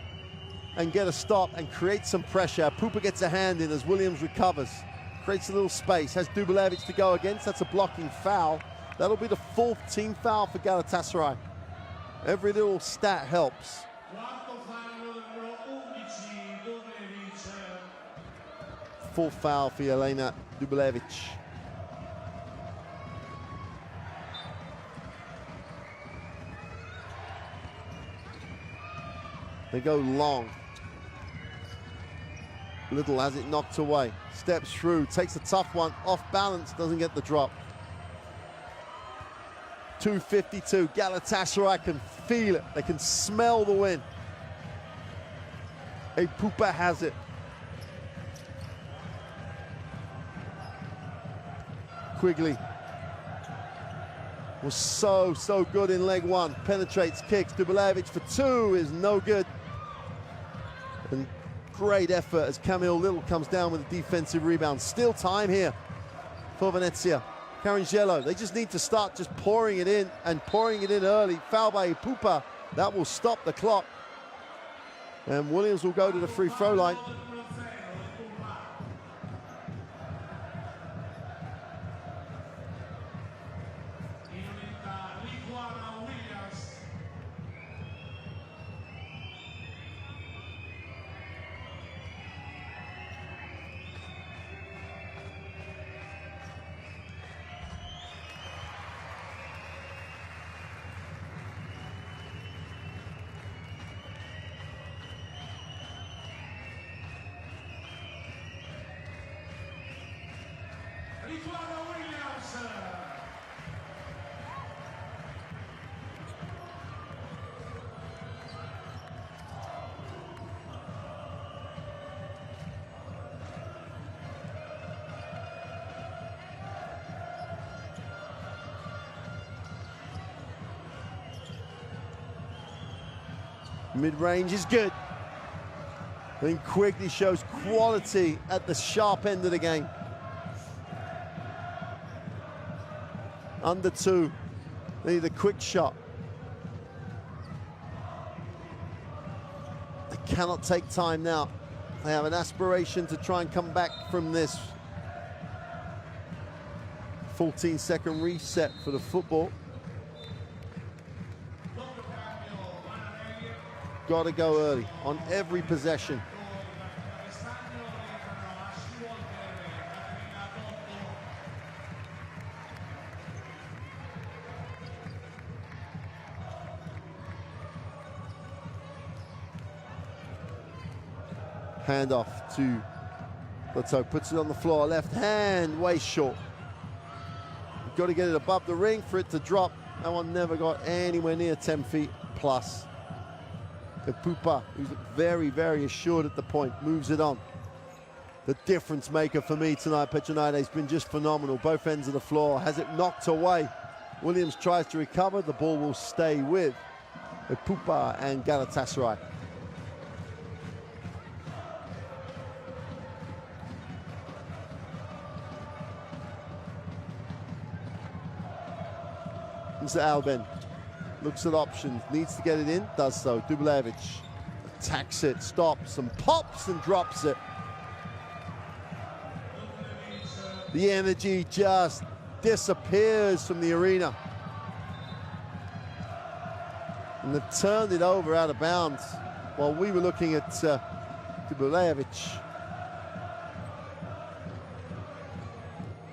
and get a stop and create some pressure. Pupa gets a hand in as Williams recovers. Creates a little space. Has Dubilevic to go against. That's a blocking foul. That'll be the 4th team foul for Galatasaray. Every little stat helps. Full foul for Jelena Dubilevic. They go long. Little has it knocked away. Steps through, takes a tough one, off balance, doesn't get the drop. 2:52, Galatasaray can feel it. They can smell the win. Pupa has it. Quigley was so good in leg one. Penetrates, kicks. Dubilevic for 2 is no good. And great effort as Camille Little comes down with a defensive rebound. Still time here for Venezia. Carangelo, they just need to start just pouring it in and pouring it in early. Foul by Pupa. That will stop the clock. And Williams will go to the free throw line. Mid-range is good. I think Quigley shows quality at the sharp end of the game. Under 2, they need a quick shot. They cannot take time now. They have an aspiration to try and come back from this. 14-second reset for the football. Got to go early on every possession. Hand off to Lato, puts it on the floor, left hand, way short. You've got to get it above the ring for it to drop. That one never got anywhere near 10 feet plus. Pupa, who's very assured at the point, moves it on. The difference maker for me tonight, Petronide, has been just phenomenal. Both ends of the floor, has it knocked away. Williams tries to recover, the ball will stay with Pupa and Galatasaray. Mr. Alben looks at options, needs to get it in, does so. Dubilevic attacks it, stops and pops and drops it. The energy just disappears from the arena. And they've turned it over out of bounds while we were looking at Dubilevic.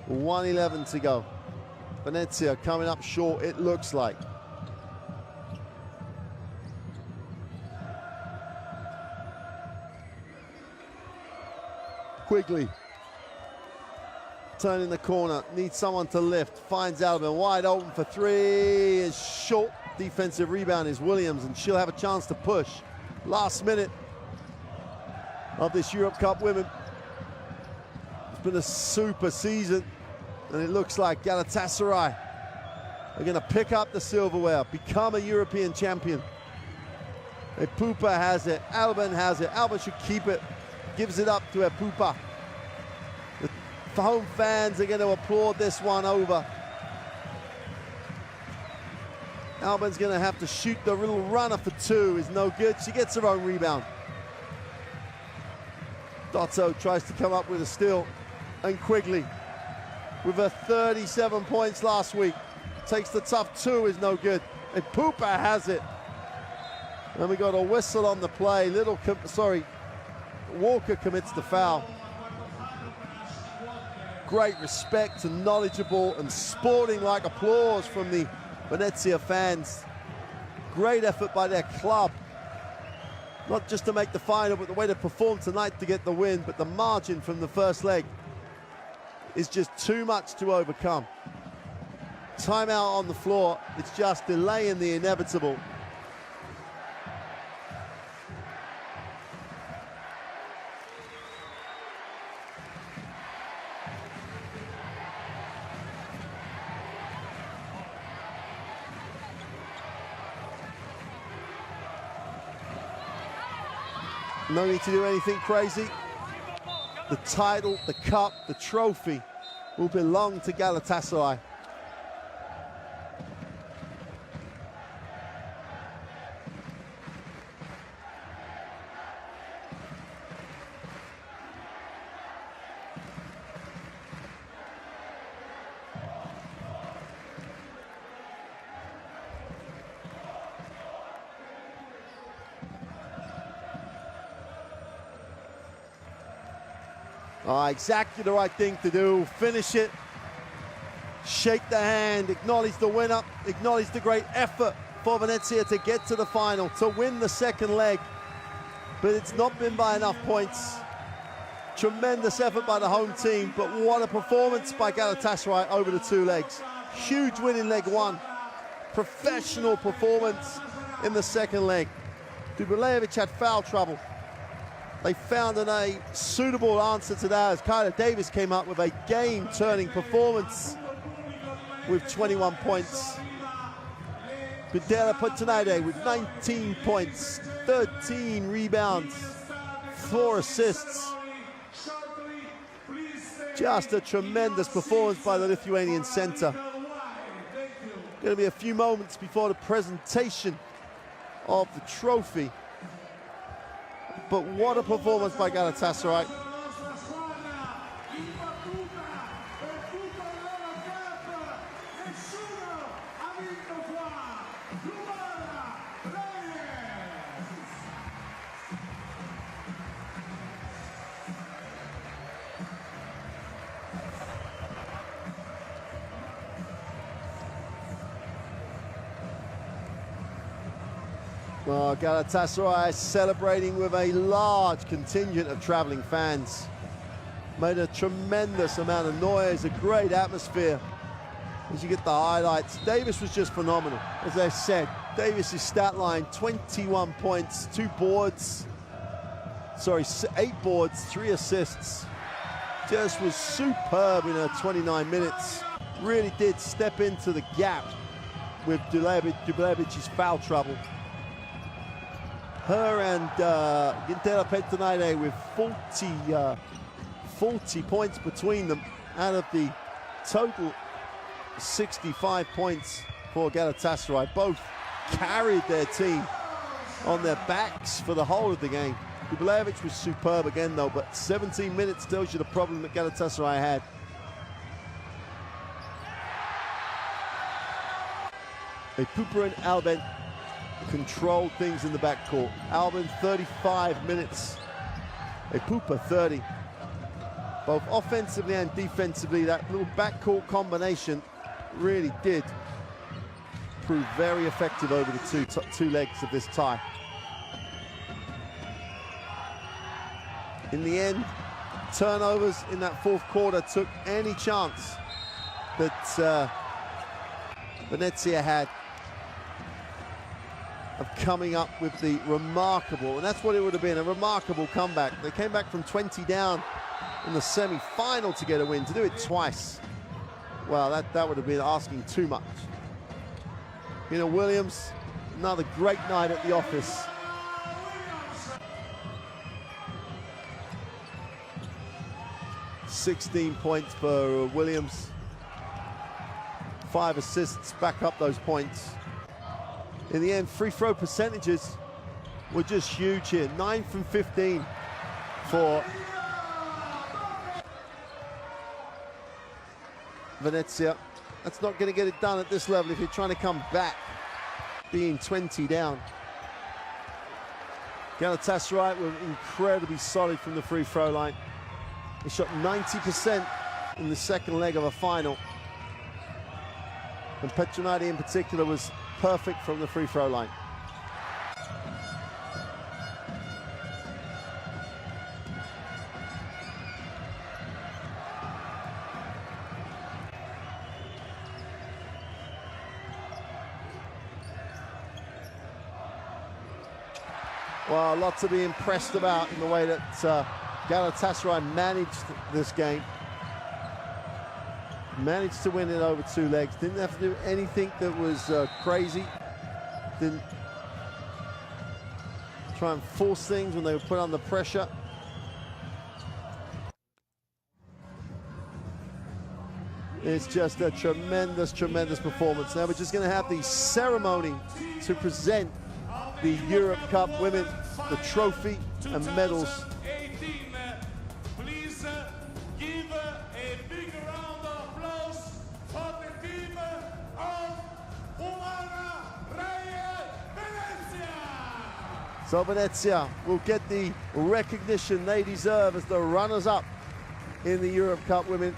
1:11 to go. Venezia coming up short, it looks like. Quigley turning the corner, needs someone to lift, finds Alban wide open for 3, is short. Defensive rebound is Williams, and she'll have a chance to push. Last minute of this Eurocup Women. It's been a super season, and it looks like Galatasaray are going to pick up the silverware, become a European champion. Pupa has it, Alban has it, Alban should keep it, gives it up to Pupa. The home fans are going to applaud this one over. Albin's going to have to shoot the little runner for two. Is no good. She gets her own rebound. Dotto tries to come up with a steal. And Quigley, with her 37 points last week, takes the tough two. Is no good. And Pooper has it. And we got a whistle on the play. Walker commits the foul. Great respect and knowledgeable and sporting-like applause from the Venezia fans. Great effort by their club. Not just to make the final, but the way they performed tonight to get the win. But the margin from the first leg is just too much to overcome. Timeout on the floor. It's just delaying the inevitable. No need to do anything crazy. The title, the cup, the trophy will belong to Galatasaray. Exactly the right thing to do. Finish it. Shake the hand. Acknowledge the winner. Acknowledge the great effort for Venezia to get to the final, to win the second leg. But it's not been by enough points. Tremendous effort by the home team, but what a performance by Galatasaray over the two legs. Huge win in leg one. Professional performance in the second leg. Dubilevic had foul trouble. They found a suitable answer to that as Kyla Davis came up with a game-turning performance with 21 points. Bidela Putanade with 19 points, 13 rebounds, 4 assists. Just a tremendous performance by the Lithuanian center. Going to be a few moments before the presentation of the trophy. But what a performance by Galatasaray. Oh, Galatasaray celebrating with a large contingent of travelling fans. Made a tremendous amount of noise, a great atmosphere. As you get the highlights, Davis was just phenomenal. As I said, Davis's stat line, 21 points, 8 boards, 3 assists. Just was superb in her 29 minutes. Really did step into the gap with Dublevic's foul trouble. Her and Gintela Petonide with 40 points between them out of the total 65 points for Galatasaray. Both carried their team on their backs for the whole of the game. Dubilevic was superb again though, but 17 minutes tells you the problem that Galatasaray had. Pooper and Albin controlled things in the backcourt. Albin 35 minutes, Pooper 30. Both offensively and defensively, that little backcourt combination really did prove very effective over the two legs of this tie. In the end, turnovers in that fourth quarter took any chance that Venezia had of coming up with the remarkable, and that's what it would have been, a remarkable comeback. They came back from 20 down in the semi-final to get a win. To do it twice, well, that would have been asking too much. You know, Williams, another great night at the office. $16 points for Williams. 5 assists back up those points. in the end, free throw percentages were just huge here. 9 from 15 for Venezia. That's not going to get it done at this level if you're trying to come back being 20 down. Galatasaray were incredibly solid from the free throw line. They shot 90% in the second leg of a final. And Petronati in particular was perfect from the free throw line. Well, a lot to be impressed about in the way that Galatasaray managed this game. Managed to win it over 2 legs. Didn't have to do anything that was crazy. Didn't try and force things when they were put under pressure. It's just a tremendous, tremendous performance. Now we're just going to have the ceremony to present the Eurocup Women, the trophy and medals. Please give a big round of applause for the team of Reyer, Venezia. So Venezia will get the recognition they deserve as the runners-up in the Eurocup Women.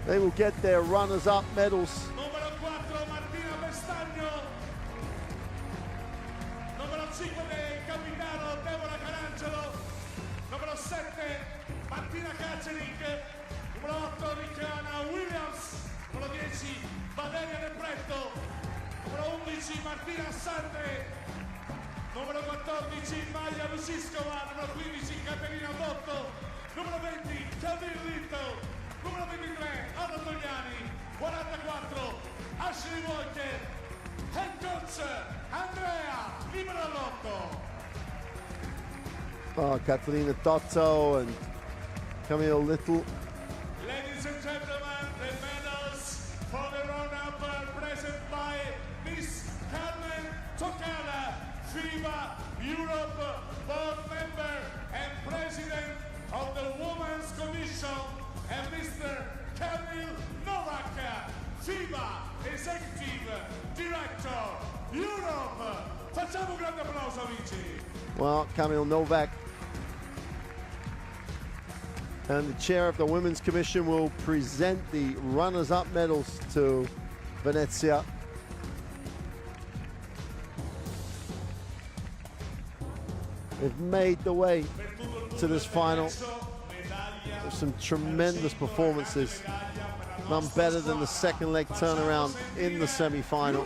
They will get their runners-up medals. Numero 4 Martina Pestagno. Numero 5 del capitano Deborah Carangelo. Numero 7 Martina Kacerik. Numero 8 Ricciana Williams. Numero 10 Valeria De Pretto. Numero 11 Martina Sandre. Numero 14 Maya Lusiskova. Numero 15 Caterina Botto. Numero 20 Camille Little. Numero 23 Anna Togliani. 44 Ashley Walker. Head coach Andrea Liberalotto. Oh, Catalina Dotto and Camille Little. Ladies and gentlemen, the medals for the run-up are presented by Miss Carmen Tocala, FIBA Europe board member and president of the Women's Commission, and Mr. Kamil Novak, FIBA Executive Director, Europe. Facciamo un grande applauso, amici. Well, Kamil Novak and the chair of the Women's Commission will present the runners-up medals to Venezia. They've made the way to this final with some tremendous performances. None better than the second leg turnaround in the semi-final.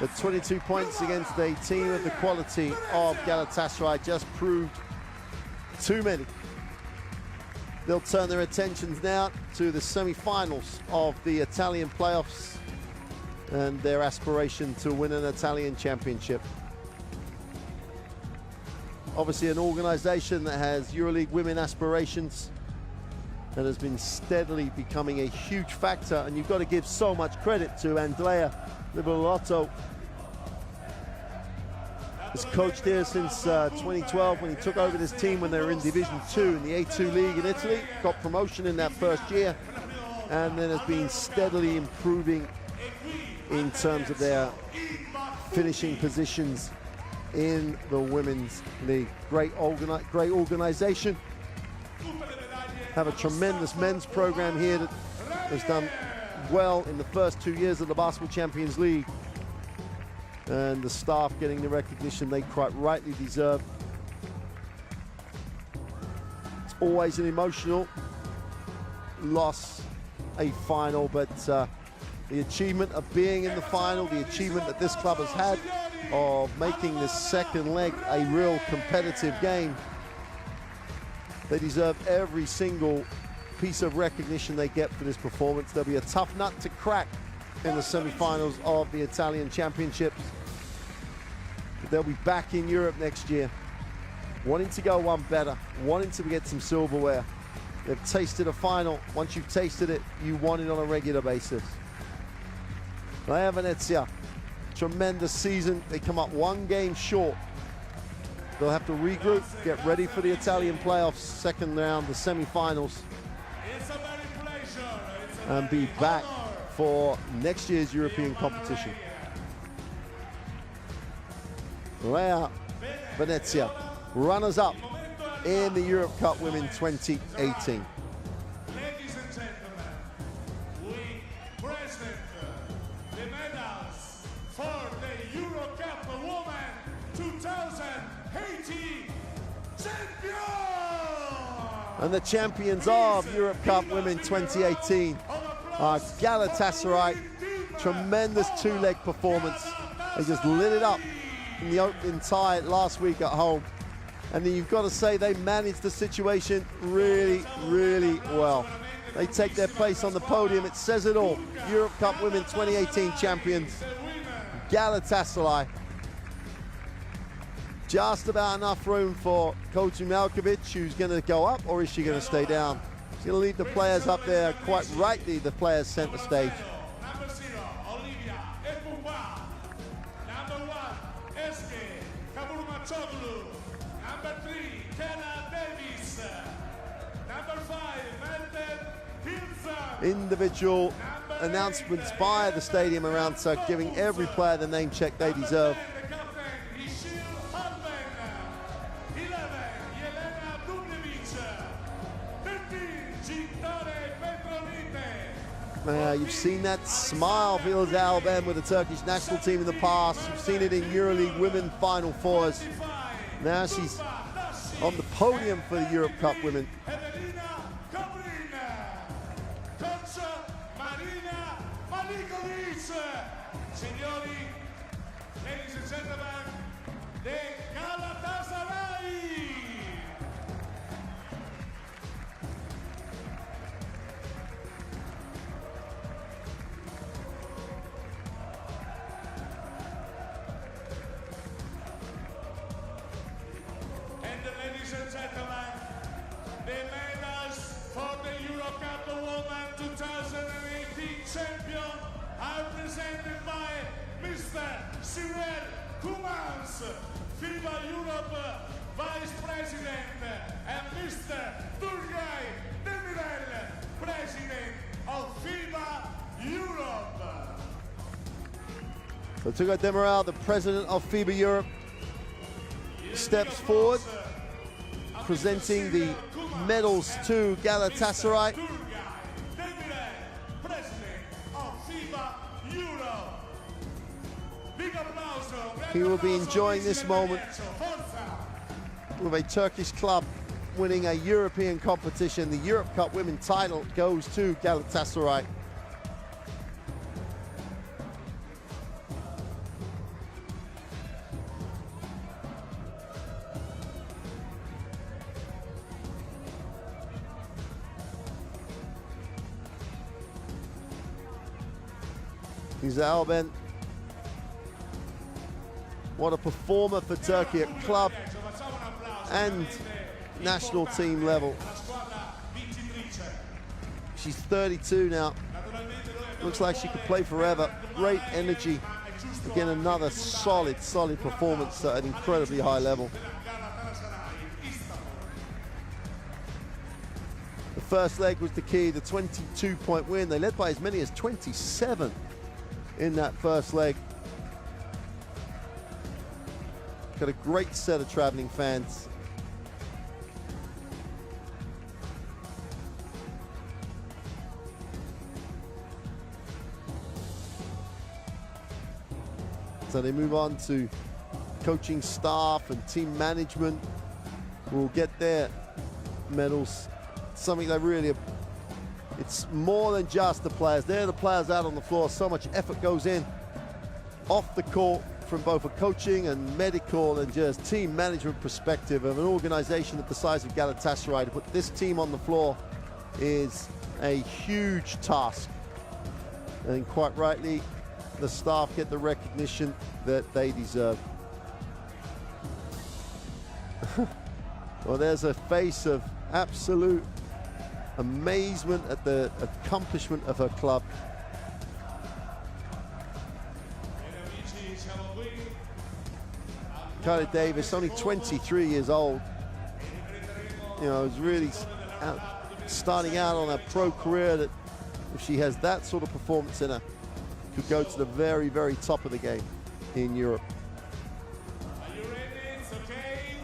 But 22 points against a team of the quality of Galatasaray just proved too many. They'll turn their attentions now to the semi-finals of the Italian playoffs and their aspiration to win an Italian championship. Obviously an organization that has EuroLeague women aspirations and has been steadily becoming a huge factor, and you've got to give so much credit to Andrea Liberalotto. Has coached here since 2012 when he took over this team when they were in Division 2 in the A2 League in Italy, got promotion in that first year, and then has been steadily improving in terms of their finishing positions in the Women's League. Great organization. Have a tremendous men's program here that has done well in the first 2 years of the Basketball Champions League. And the staff getting the recognition they quite rightly deserve. It's always an emotional loss, a final, but the achievement of being in the final, the achievement that this club has had of making this second leg a real competitive game, they deserve every single piece of recognition they get for this performance. There'll be a tough nut to crack in the semi-finals of the Italian Championships. But they'll be back in Europe next year. wanting to go one better, wanting to get some silverware. They've tasted a final. Once you've tasted it, you want it on a regular basis. Reyer Venezia, tremendous season. They come up one game short. They'll have to regroup, get ready for the Italian playoffs, second round, the semi-finals, and be back for next year's European competition. Reyer Venezia, runners-up in the Eurocup Women 2018. Ladies and gentlemen, we present the medals for the Eurocup Women 2018 champion! And the champions of Eurocup Women 2018 are Galatasaray. Tremendous two-leg performance. They just lit it up in the opening tie last week at home. And then you've got to say they managed the situation really, really well. They take their place on the podium. It says it all. Eurocup Women 2018 champions, Galatasaray. Just about enough room for Coach Malkovic, who's going to go up, or is she going to stay down? She's going to leave the players up there. Quite rightly, the players center stage. Number 3, Kenna Davis. Number 5, Hilsa. Individual announcements by the stadium around Turk, giving every player the name check they deserve. You've seen that smile for Ilse Alben with the Turkish national team in the past. You've seen it in EuroLeague Women Final Fours. Now she's on the podium for the Eurocup Women. Signori, ladies and gentlemen, the Galatasaray. Ladies and gentlemen, the medals for the Eurocup Women 2018 champion are presented by Mr. Cyril Koumans, FIBA Europe Vice President, and Mr. Turgay Demirel, President of FIBA Europe. So Turgay Demirel, the President of FIBA Europe, steps forward, presenting the medals to Galatasaray. He will be enjoying this moment with a Turkish club winning a European competition. The Eurocup Women title goes to Galatasaray. He's Alben. What a performer for Turkey at club and national team level. She's 32 now. Looks like she could play forever. Great energy. Again, another solid performance at an incredibly high level. The first leg was the key, the 22-point win. They led by as many as 27 in that first leg. Got a great set of traveling fans. So they move on to coaching staff and team management who will get their medals. Something that really, it's more than just the players. They're the players out on the floor. So much effort goes in off the court from both a coaching and medical and just team management perspective of an organization of the size of Galatasaray. To put this team on the floor is a huge task. And quite rightly, the staff get the recognition that they deserve. Well, there's a face of absolute amazement at the accomplishment of her club. Kylie Davis, only 23 years old. You know, is really starting out on a pro career that, if she has that sort of performance in her, could go to the very, very top of the game in Europe. Are you ready? It's okay.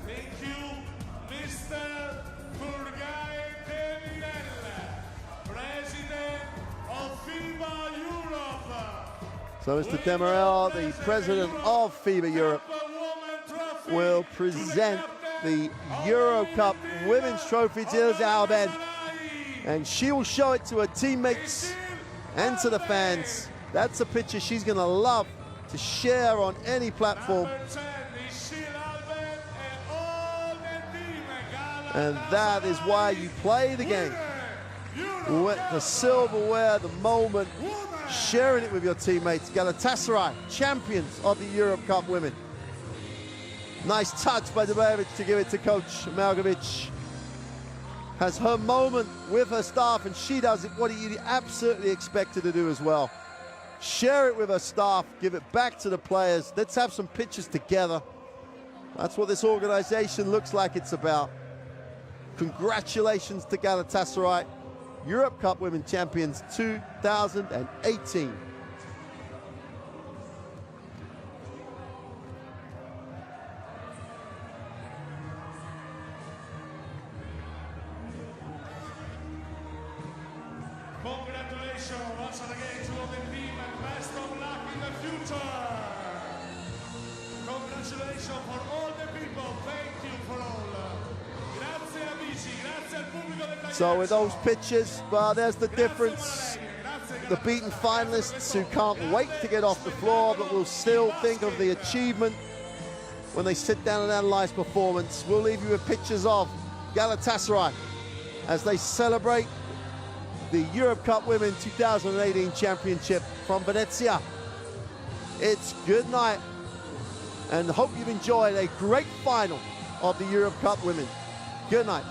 Thank you, Mr. President of FIBA Europe. So Mr. Demirel, the president of FIBA Europe, will present the Eurocup Women's Trophy to Alben, and she will show it to her teammates and to the fans. That's a picture she's going to love to share on any platform. And that is why you play the game. With the silverware, the moment, sharing it with your teammates. Galatasaray, champions of the Eurocup Women. Nice touch by Dublevic to give it to Coach Malgovic. Has her moment with her staff, and she does it what you absolutely expect her to do as well. Share it with her staff, give it back to the players. Let's have some pictures together. That's what this organization looks like it's about. Congratulations to Galatasaray, Eurocup Women Champions 2018. Congratulations once again to all the team and best of luck in the future. Congratulations for all the people. Thank you for all. Grazie amici, grazie al pubblico del So with those pictures, well, there's the difference. The beaten finalists who can't wait to get off the floor, but will still think of the achievement when they sit down and analyze performance. We'll leave you with pictures of Galatasaray as they celebrate the Eurocup Women 2018 Championship from Venezia. It's good night, and hope you've enjoyed a great final of the Eurocup Women. Good night.